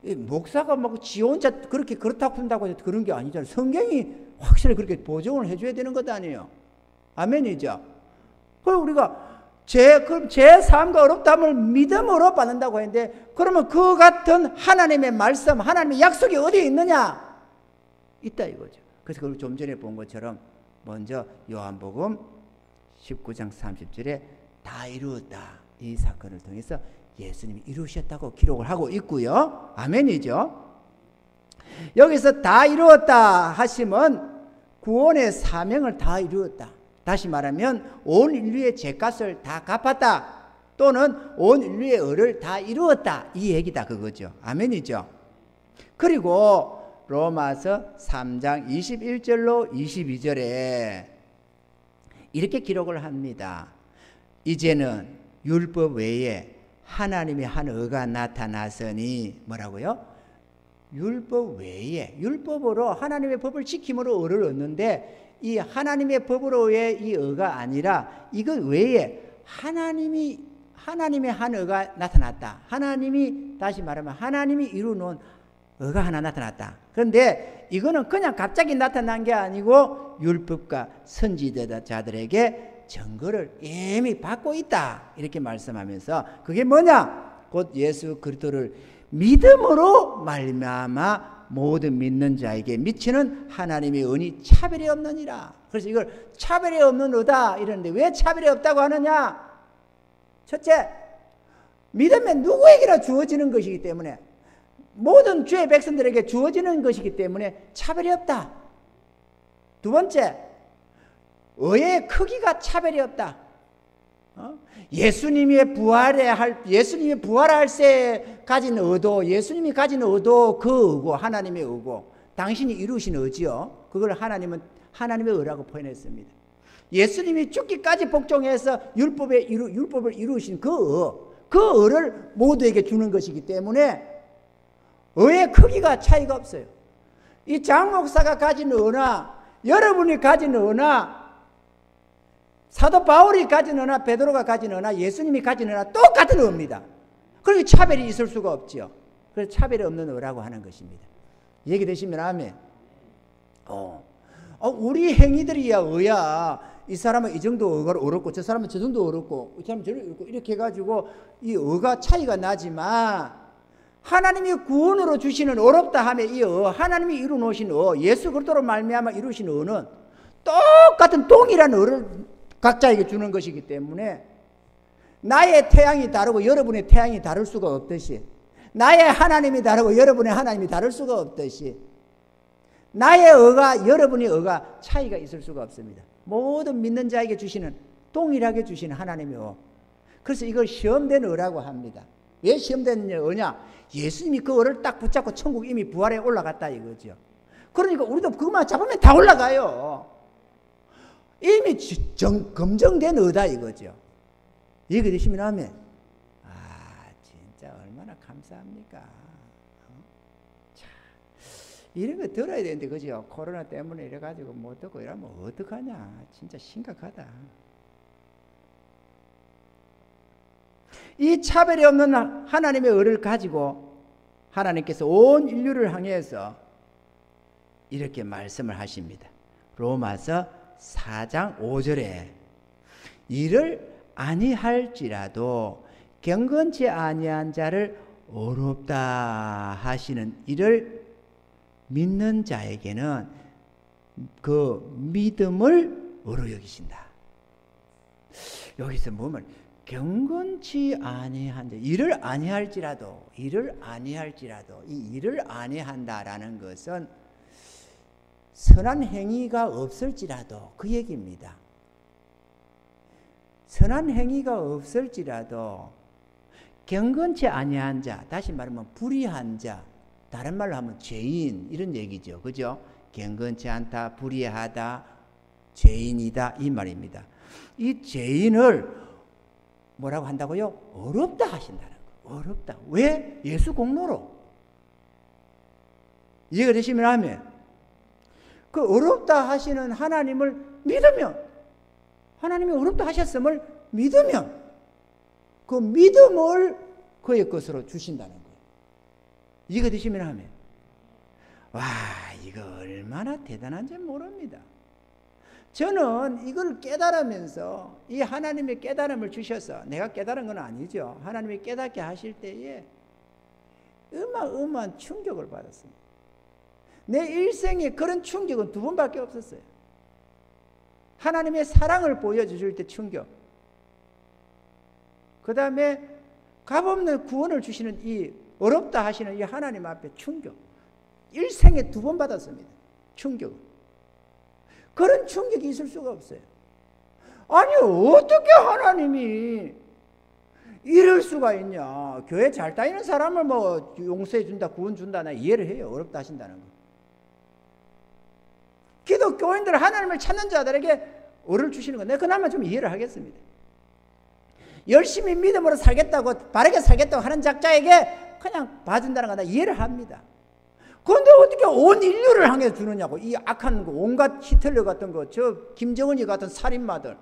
목사가 막 지 혼자 그렇다고 한다고 해서 그런 게 아니잖아요. 성경이 확실히 그렇게 보증을 해줘야 되는 것도 아니에요. 아멘이죠. 그럼 우리가 제3과 어렵다함을 믿음으로 받는다고 했는데, 그러면 그 같은 하나님의 말씀, 하나님의 약속이 어디에 있느냐? 있다 이거죠. 그래서 그걸 좀 전에 본 것처럼 먼저 요한복음 19장 30절에 다 이루었다, 이 사건을 통해서 예수님이 이루셨다고 기록을 하고 있고요. 아멘이죠. 여기서 다 이루었다 하시면 구원의 사명을 다 이루었다. 다시 말하면 온 인류의 죄값을 다 갚았다, 또는 온 인류의 의를 다 이루었다, 이 얘기다 그거죠. 아멘이죠. 그리고 로마서 3장 21절로 22절에 이렇게 기록을 합니다. 이제는 율법 외에 하나님의 한 의가 나타났으니, 뭐라고요? 율법 외에, 율법으로 하나님의 법을 지킴으로 의를 얻는데, 이 하나님의 법으로의 이 의가 아니라 이것 외에 하나님의 한 의가 나타났다. 하나님이, 다시 말하면 하나님이 이루어놓은 의가 하나 나타났다. 그런데 이거는 그냥 갑자기 나타난 게 아니고 율법과 선지자들에게 증거를 이미 받고 있다, 이렇게 말씀하면서, 그게 뭐냐? 곧 예수 그리스도를 믿음으로 말미암아 모든 믿는 자에게 미치는 하나님의 은이 차별이 없느니라. 그래서 이걸 차별이 없는 의다 이러는데, 왜 차별이 없다고 하느냐? 첫째, 믿으면 누구에게나 주어지는 것이기 때문에, 모든 주의 백성들에게 주어지는 것이기 때문에 차별이 없다. 두 번째, 의의 크기가 차별이 없다. 예수님이 부활할 때 가진 의도, 예수님이 가진 의도, 그 의고, 하나님의 의고, 당신이 이루신 의지요. 그걸 하나님은 하나님의 의라고 표현했습니다. 예수님이 죽기까지 복종해서 율법을 이루신 그 의를 모두에게 주는 것이기 때문에 의의 크기가 차이가 없어요. 이 장 목사가 가진 의나 여러분이 가진 의나 사도 바울이 가진 의나 베드로가 가진 의나 예수님이 가진 의나 똑같은 의입니다. 그러니 차별이 있을 수가 없죠. 그래서 차별이 없는 의라고 하는 것입니다. 얘기되시면 아멘. 우리 행위들이야 의야. 이 사람은 이 정도 의가 어렵고 저 사람은 저 정도 어렵고 이 사람은 저렇게 어렵고 이렇게 해가지고 이 의가 차이가 나지만 하나님이 구원으로 주시는 어렵다 하면 이 하나님이 이루어놓으신 예수 그리스도로 말미암아 이루신 의는 똑같은 동일한 의를 각자에게 주는 것이기 때문에 나의 태양이 다르고 여러분의 태양이 다를 수가 없듯이 나의 하나님이 다르고 여러분의 하나님이 다를 수가 없듯이 나의 의가 여러분의 의가 차이가 있을 수가 없습니다. 모든 믿는 자에게 주시는 동일하게 주시는 하나님의 의. 그래서 이걸 시험된 의라고 합니다. 왜 시험된 의냐? 예수님이 그 의를 딱 붙잡고 천국 이미 부활에 올라갔다 이거죠. 그러니까 우리도 그것만 잡으면 다 올라가요. 이미 검증된 의다 이거죠. 얘기되시면 하면 진짜 얼마나 감사합니까? 자, 이런 거 들어야 되는데 그죠? 코로나 때문에 이래가지고 못 듣고 이러면 어떡하냐? 진짜 심각하다. 이 차별이 없는 하나님의 의를 가지고 하나님께서 온 인류를 향해서 이렇게 말씀을 하십니다. 로마서 4장 5절에 이를 아니할지라도 경건치 아니한 자를 어렵다 하시는 이를 믿는 자에게는 그 믿음을 어려 여기신다. 여기서 보면 경건치 아니한 자, 이를 아니할지라도 이 일을 아니한다라는 것은 선한 행위가 없을지라도 그 얘기입니다. 선한 행위가 없을지라도 경건치 아니한 자, 다시 말하면 불의한 자, 다른 말로 하면 죄인 이런 얘기죠. 그죠? 경건치 않다, 불의하다, 죄인이다 이 말입니다. 이 죄인을 뭐라고 한다고요? 어렵다 하신다는 거. 어렵다. 왜? 예수 공로로. 이해가 되시면 하면 그 어렵다 하시는 하나님을 믿으면 하나님이 어렵다 하셨음을 믿으면 그 믿음을 그의 것으로 주신다는 거예요. 이해가 되시면 하면 와 이거 얼마나 대단한지 모릅니다. 저는 이걸 깨달으면서 이 하나님의 깨달음을 주셔서 내가 깨달은 건 아니죠. 하나님이 깨닫게 하실 때에 어마어마한 충격을 받았습니다. 내 일생에 그런 충격은 2번밖에 없었어요. 하나님의 사랑을 보여주실 때 충격, 그 다음에 값없는 구원을 주시는 이 어렵다 하시는 이 하나님 앞에 충격, 일생에 2번 받았습니다. 충격을. 그런 충격이 있을 수가 없어요. 아니 어떻게 하나님이 이럴 수가 있냐. 교회 잘 다니는 사람을 뭐 용서해 준다, 구원 준다, 나 이해를 해요. 어렵다 하신다는 거. 기독교인들 하나님을 찾는 자들에게 의를 주시는 거 내가 그나마 좀 이해를 하겠습니다. 열심히 믿음으로 살겠다고 바르게 살겠다고 하는 작자에게 그냥 봐준다는 거 나 이해를 합니다. 그런데 어떻게 온 인류를 향해 주느냐고. 이 악한 거, 온갖 히틀러 같은 거, 저 김정은이 같은 살인마들,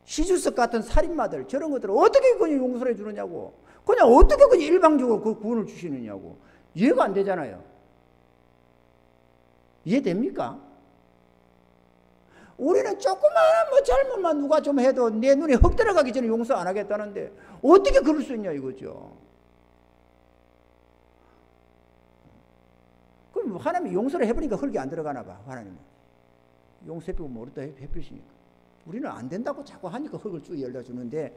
시주석 같은 살인마들, 저런 것들을 어떻게 그냥 용서해 주느냐고. 그냥 어떻게 그냥 일방적으로 그 구원을 주시느냐고. 이해가 안 되잖아요. 이해됩니까? 우리는 조그마한 뭐 잘못만 누가 좀 해도 내 눈에 흙 들어가기 전에 용서 안 하겠다는데 어떻게 그럴 수 있냐 이거죠. 그럼 하나님이 용서를 해버리니까 흙이 안 들어가나 봐. 하나님은 용서해주고 모르다 해주시니까. 우리는 안 된다고 자꾸 하니까 흙을 쭉 열어주는데,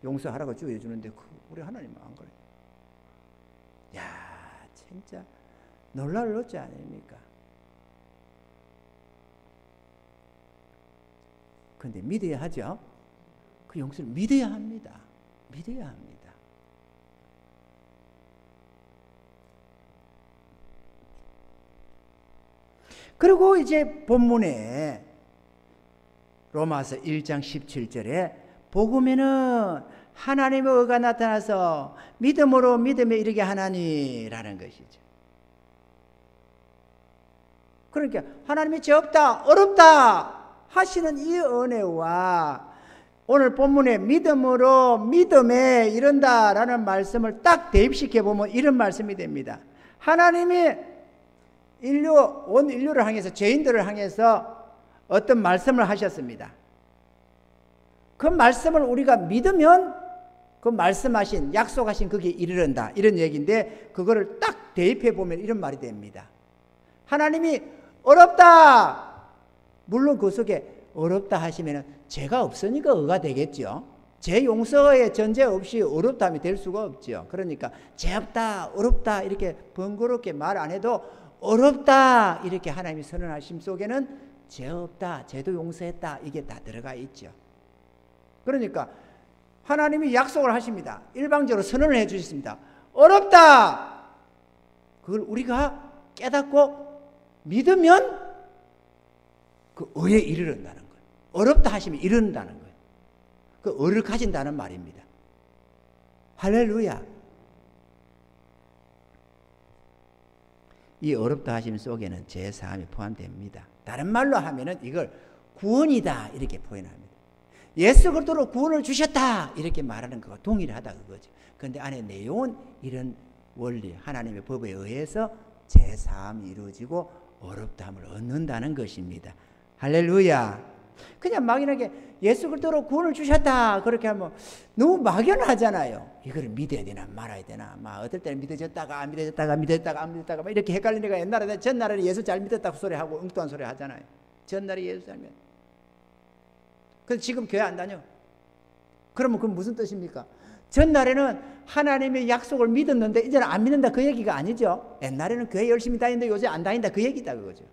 용서하라고 쭉 해주는데 우리 하나님은 안 그래요. 야 진짜 놀랄 노지 아닙니까? 그런데 믿어야 하죠. 그 용서를 믿어야 합니다. 믿어야 합니다. 그리고 이제 본문에 로마서 1장 17절에 복음에는 하나님의 의가 나타나서 믿음으로 믿음에 이르게 하나니라는 것이죠. 그러니까 하나님이 죄 없다, 어렵다 하시는 이 은혜와 오늘 본문에 믿음으로 믿음에 이른다라는 말씀을 딱 대입시켜 보면 이런 말씀이 됩니다. 하나님이 온 인류를 향해서, 죄인들을 향해서 어떤 말씀을 하셨습니다. 그 말씀을 우리가 믿으면 그 말씀하신, 약속하신 거기에 이르른다, 이런 얘기인데, 그거를 딱 대입해 보면 이런 말이 됩니다. 하나님이 어렵다, 물론 그 속에 어렵다 하시면 죄가 없으니까 의가 되겠죠. 죄 용서의 전제 없이 어렵다면 될 수가 없죠. 그러니까 죄 없다, 어렵다 이렇게 번거롭게 말 안 해도 어렵다 이렇게 하나님이 선언하심 속에는 죄 없다, 죄도 용서했다, 이게 다 들어가 있죠. 그러니까 하나님이 약속을 하십니다. 일방적으로 선언을 해 주셨습니다. 어렵다, 그걸 우리가 깨닫고 믿으면 그 의에 이르른다는 거예요. 어렵다 하시면 이른다는 거예요. 그 의를 가진다는 말입니다. 할렐루야. 이 어렵다 하심 속에는 죄 사함이 포함됩니다. 다른 말로 하면은 이걸 구원이다 이렇게 표현합니다. 예수 그리스도로 구원을 주셨다 이렇게 말하는 거와 동일하다 그거죠. 그런데 안에 내용은 이런 원리, 하나님의 법에 의해서 죄 사함이 이루어지고 어렵다함을 얻는다는 것입니다. 할렐루야. 그냥 막연하게 예수 그리스도로 구원을 주셨다 그렇게 하면 너무 막연하잖아요. 이걸 믿어야 되나 말아야 되나, 막 어떨 때는 믿어졌다가 안 믿어졌다가 믿어졌다가 안 믿어졌다가 막 이렇게 헷갈리니까 전날에는 예수 잘 믿었다고 소리하고 엉뚱한 소리 하잖아요. 전날에 예수 잘 믿었다. 그래서 지금 교회 안 다녀. 그러면 그건 무슨 뜻입니까? 전날에는 하나님의 약속을 믿었는데 이제는 안 믿는다 그 얘기가 아니죠. 옛날에는 교회 열심히 다니는데 요새 안 다닌다 그 얘기다 그거죠.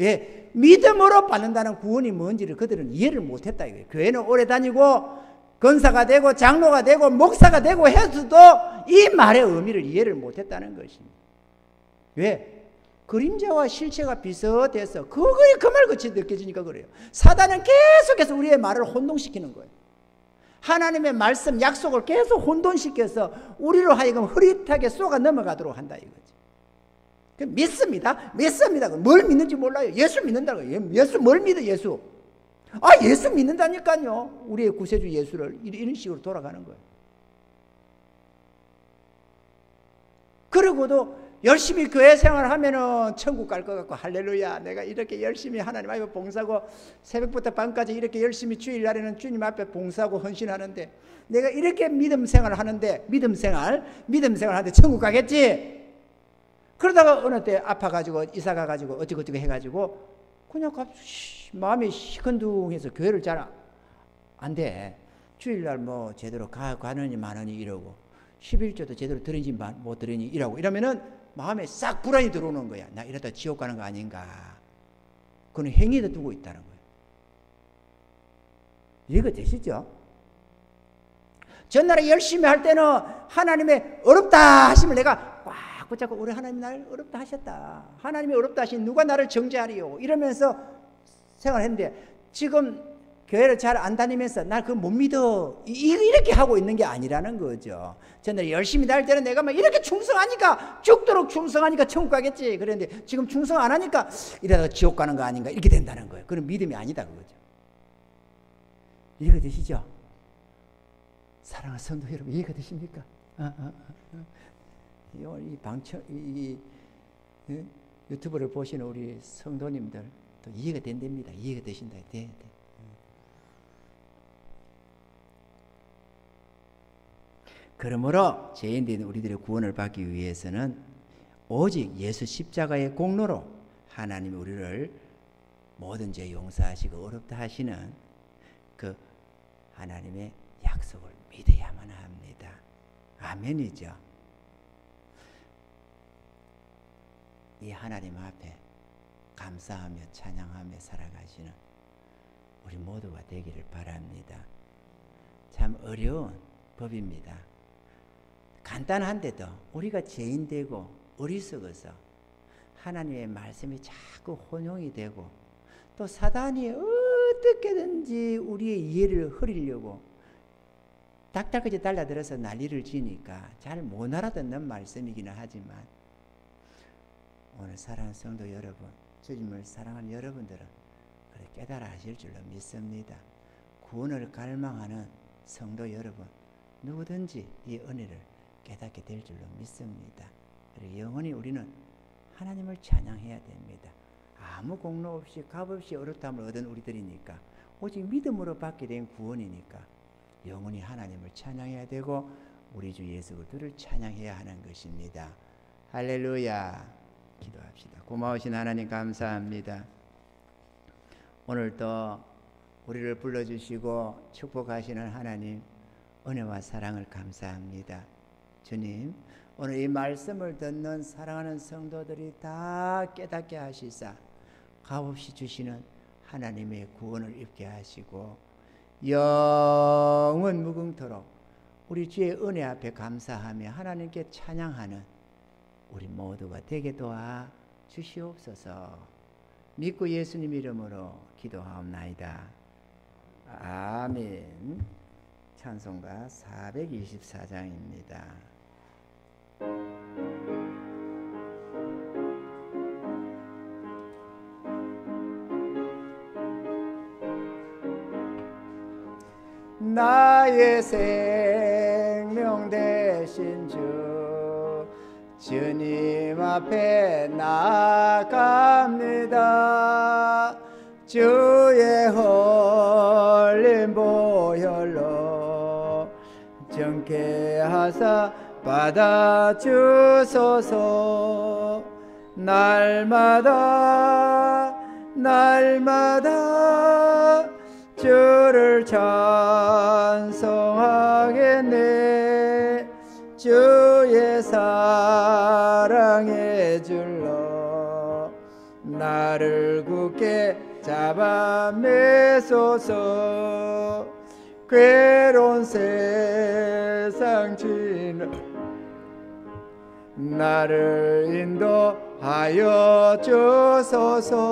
예, 믿음으로 받는다는 구원이 뭔지를 그들은 이해를 못했다 이거예요. 교회는 오래 다니고 권사가 되고 장로가 되고 목사가 되고 해서도 이 말의 의미를 이해를 못했다는 것입니다. 왜? 그림자와 실체가 비슷해서 그거에 그 말같이 느껴지니까 그래요. 사단은 계속해서 우리의 말을 혼동시키는 거예요. 하나님의 말씀, 약속을 계속 혼돈시켜서 우리로 하여금 흐릿하게 쏘가 넘어가도록 한다 이거지. 믿습니다. 믿습니다. 뭘 믿는지 몰라요. 예수 믿는다고요. 예수 뭘 믿어 예수. 예수 믿는다니까요. 우리의 구세주 예수를 이런 식으로 돌아가는 거예요. 그러고도 열심히 교회 생활을 하면은 천국 갈 것 같고 할렐루야 내가 이렇게 열심히 하나님 앞에 봉사하고 새벽부터 밤까지 이렇게 열심히 주일날에는 주님 앞에 봉사하고 헌신하는데 내가 이렇게 믿음 생활을 하는데 믿음 생활 하는데 천국 가겠지. 그러다가 어느 때 아파가지고 이사 가가지고 어찌고저찌 해가지고 그냥 마음이 시큰둥해서 교회를 잘 안 돼. 주일날 뭐 제대로 가느니 마느니 이러고 11조도 제대로 드리지 못 드리니 이러면은 마음에 싹 불안이 들어오는 거야. 나 이러다 지옥 가는 거 아닌가. 그건 행위에다 두고 있다는 거예요. 이해가 되시죠? 전날에 열심히 할 때는 하나님의 어렵다 하시면 내가 꽉 붙잡고 우리 하나님 날 어렵다 하셨다. 하나님이 어렵다 하신 누가 나를 정죄하리요. 이러면서 생활했는데 지금 교회를 잘 안 다니면서 날 그거 못 믿어 이렇게 하고 있는 게 아니라는 거죠. 전날에 열심히 다닐 때는 내가 막 이렇게 충성하니까 죽도록 충성하니까 천국 가겠지. 그런데 지금 충성 안 하니까 이러다가 지옥 가는 거 아닌가 이렇게 된다는 거예요. 그건 믿음이 아니다 그거죠. 이해가 되시죠? 사랑하는 성도 여러분 이해가 되십니까? 이 유튜브를 보시는 우리 성도님들 또 이해가 된답니다. 이해가 되신다. 돼. 그러므로 죄인된 우리들의 구원을 받기 위해서는 오직 예수 십자가의 공로로 하나님이 우리를 모든 죄 용서하시고 어렵다 하시는 그 하나님의 약속을 믿어야만 합니다. 아멘이죠. 이 하나님 앞에 감사하며 찬양하며 살아가시는 우리 모두가 되기를 바랍니다. 참 어려운 법입니다. 간단한데도 우리가 죄인되고 어리석어서 하나님의 말씀이 자꾸 혼용이 되고 또 사단이 어떻게든지 우리의 이해를 흐리려고 닥달까지 달라들어서 난리를 지니까 잘 못 알아듣는 말씀이기는 하지만 오늘 사랑하는 성도 여러분, 주님을 사랑하는 여러분들은 그래 깨달아 하실 줄로 믿습니다. 구원을 갈망하는 성도 여러분, 누구든지 이 은혜를 깨닫게 될 줄로 믿습니다. 그리고 영원히 우리는 하나님을 찬양해야 됩니다. 아무 공로 없이 값 없이 어렵다함을 얻은 우리들이니까, 오직 믿음으로 받게 된 구원이니까 영원히 하나님을 찬양해야 되고 우리 주 예수 그리스도를 찬양해야 하는 것입니다. 할렐루야. 기도합시다. 고마우신 하나님 감사합니다. 오늘도 우리를 불러주시고 축복하시는 하나님 은혜와 사랑을 감사합니다. 주님, 오늘 이 말씀을 듣는 사랑하는 성도들이 다 깨닫게 하시사 값없이 주시는 하나님의 구원을 입게 하시고 영원 무궁토록 우리 주의 은혜 앞에 감사하며 하나님께 찬양하는 우리 모두가 되게 도와 주시옵소서. 믿고 예수님 이름으로 기도하옵나이다. 아멘. 찬송가 424장입니다. 나의 생명 되신 주 주님 앞에 나아갑니다. 주의 흘린 보혈로 정케 하사 받아주소서. 날마다 주를 찬송하겠네. 주의 사랑의 줄로 나를 굳게 잡아 매소서. 괴로운 세상 지나 나를 인도하여 주소서.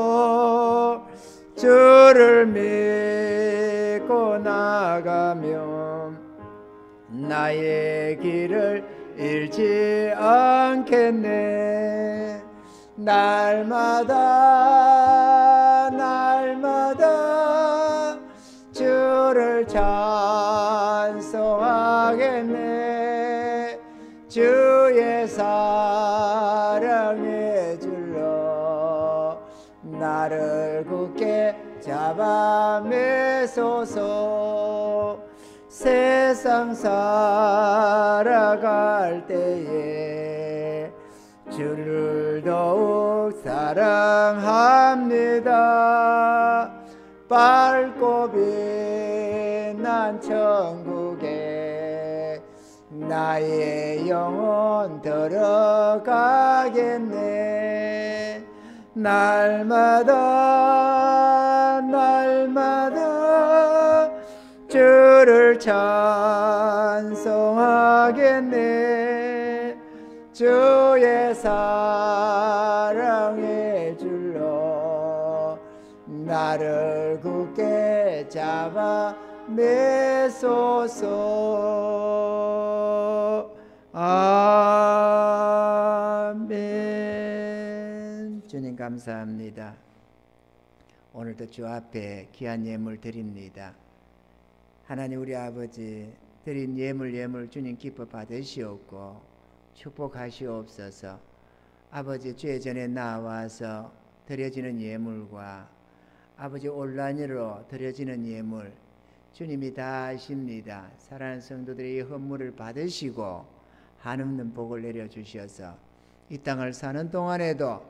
주를 믿고 나가면 나의 길을 잃지 않겠네. 날마다 주를 찬송하겠네. 주의 사랑의 줄로 나를 굳게 잡아 매소서. 세상 살아갈 때에 주를 더욱 사랑합니다. 밝고 빛난 천국에 나의 영혼 들어가겠네. 날마다 주를 찬송하겠네. 주의 사랑의 줄로 나를 굳게 잡아 매소서. 아멘. 주님 감사합니다. 오늘도 주 앞에 귀한 예물 드립니다. 하나님 우리 아버지, 드린 예물 주님 기뻐 받으시옵고 축복하시옵소서. 아버지, 주의 전에 나와서 드려지는 예물과 아버지 온라인으로 드려지는 예물 주님이 다 아십니다. 사랑하는 성도들의 이 헌물을 받으시고 한없는 복을 내려주셔서 이 땅을 사는 동안에도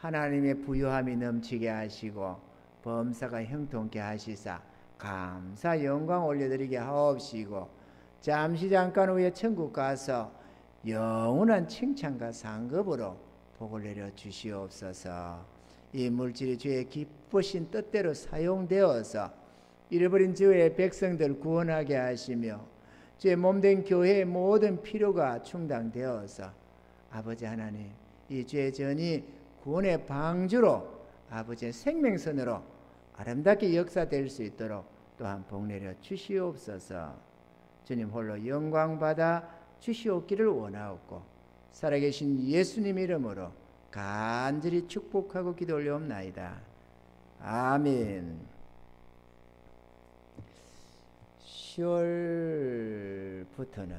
하나님의 부유함이 넘치게 하시고 범사가 형통케 하시사 감사 영광 올려드리게 하옵시고 잠시 잠깐 후에 천국 가서 영원한 칭찬과 상급으로 복을 내려 주시옵소서. 이 물질이 주의 기쁘신 뜻대로 사용되어서 잃어버린 주의 백성들 구원하게 하시며 주의 몸된 교회의 모든 필요가 충당되어서 아버지 하나님, 이 주의 전이 구원의 방주로 아버지의 생명선으로 아름답게 역사될 수 있도록 또한 복 내려 주시옵소서. 주님 홀로 영광 받아 주시옵기를 원하옵고 살아계신 예수님 이름으로 간절히 축복하고 기도 올려옵나이다. 아멘. 10월부터는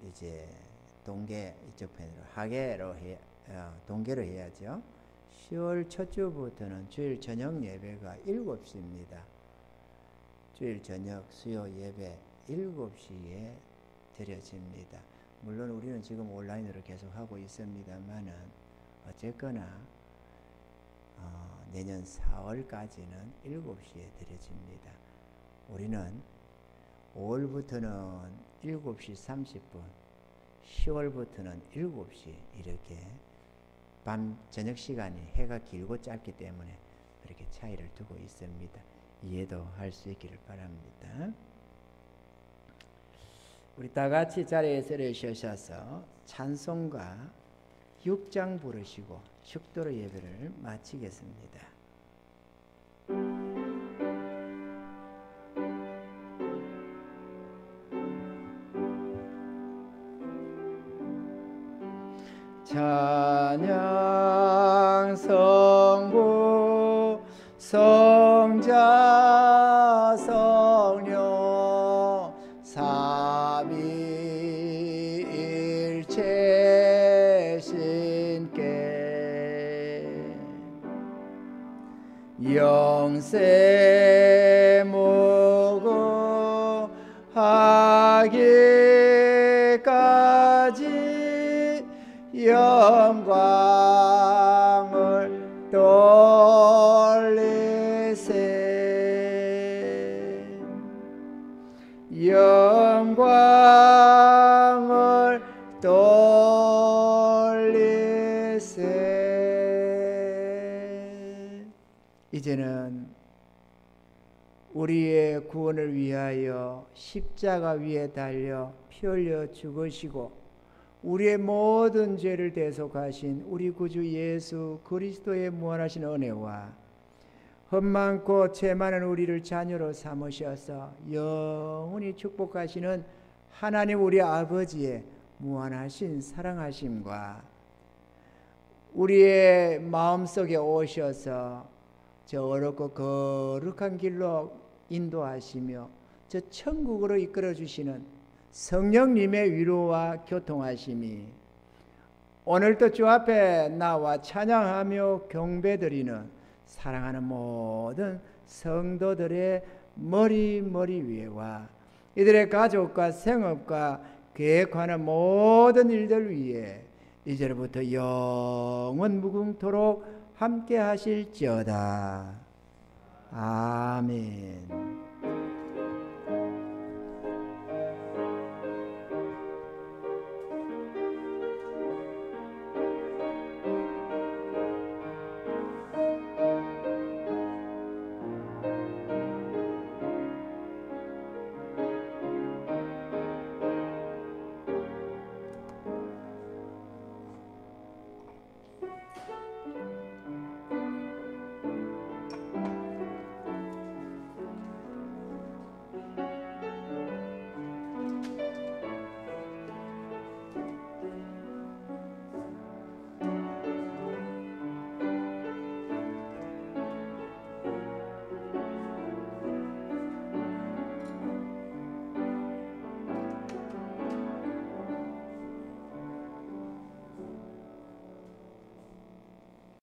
이제 동계 이쪽 편으로 하계로 동계로 해야죠. 10월 첫 주부터는 주일 저녁 예배가 7시입니다. 주일 저녁 수요 예배 7시에 드려집니다. 물론 우리는 지금 온라인으로 계속 하고 있습니다만은 어쨌거나 내년 4월까지는 7시에 드려집니다. 우리는 5월부터는 7시 30분, 10월부터는 7시 이렇게 밤 저녁 시간이 해가 길고 짧기 때문에 그렇게 차이를 두고 있습니다. 이해도 할 수 있기를 바랍니다. 우리 다 같이 자리에서 일어서셔서 찬송가 6장 부르시고 축도로 예배를 마치겠습니다. 찬양 성부 성자 성령 삼위일체 신께 영세 무궁하기까지 영광을 돌리세 영광을 돌리세. 이제는 우리의 구원을 위하여 십자가 위에 달려 피 흘려 죽으시고 우리의 모든 죄를 대속하신 우리 구주 예수 그리스도의 무한하신 은혜와 흠많고 죄 많은 우리를 자녀로 삼으셔서 영원히 축복하시는 하나님 우리 아버지의 무한하신 사랑하심과 우리의 마음속에 오셔서 저 어렵고 거룩한 길로 인도하시며 저 천국으로 이끌어 주시는 성령님의 위로와 교통하심이 오늘도 주 앞에 나와 찬양하며 경배드리는 사랑하는 모든 성도들의 머리 위에와 이들의 가족과 생업과 계획하는 모든 일들 위에 이제부터 영원 무궁토록 함께 하실지어다. 아멘.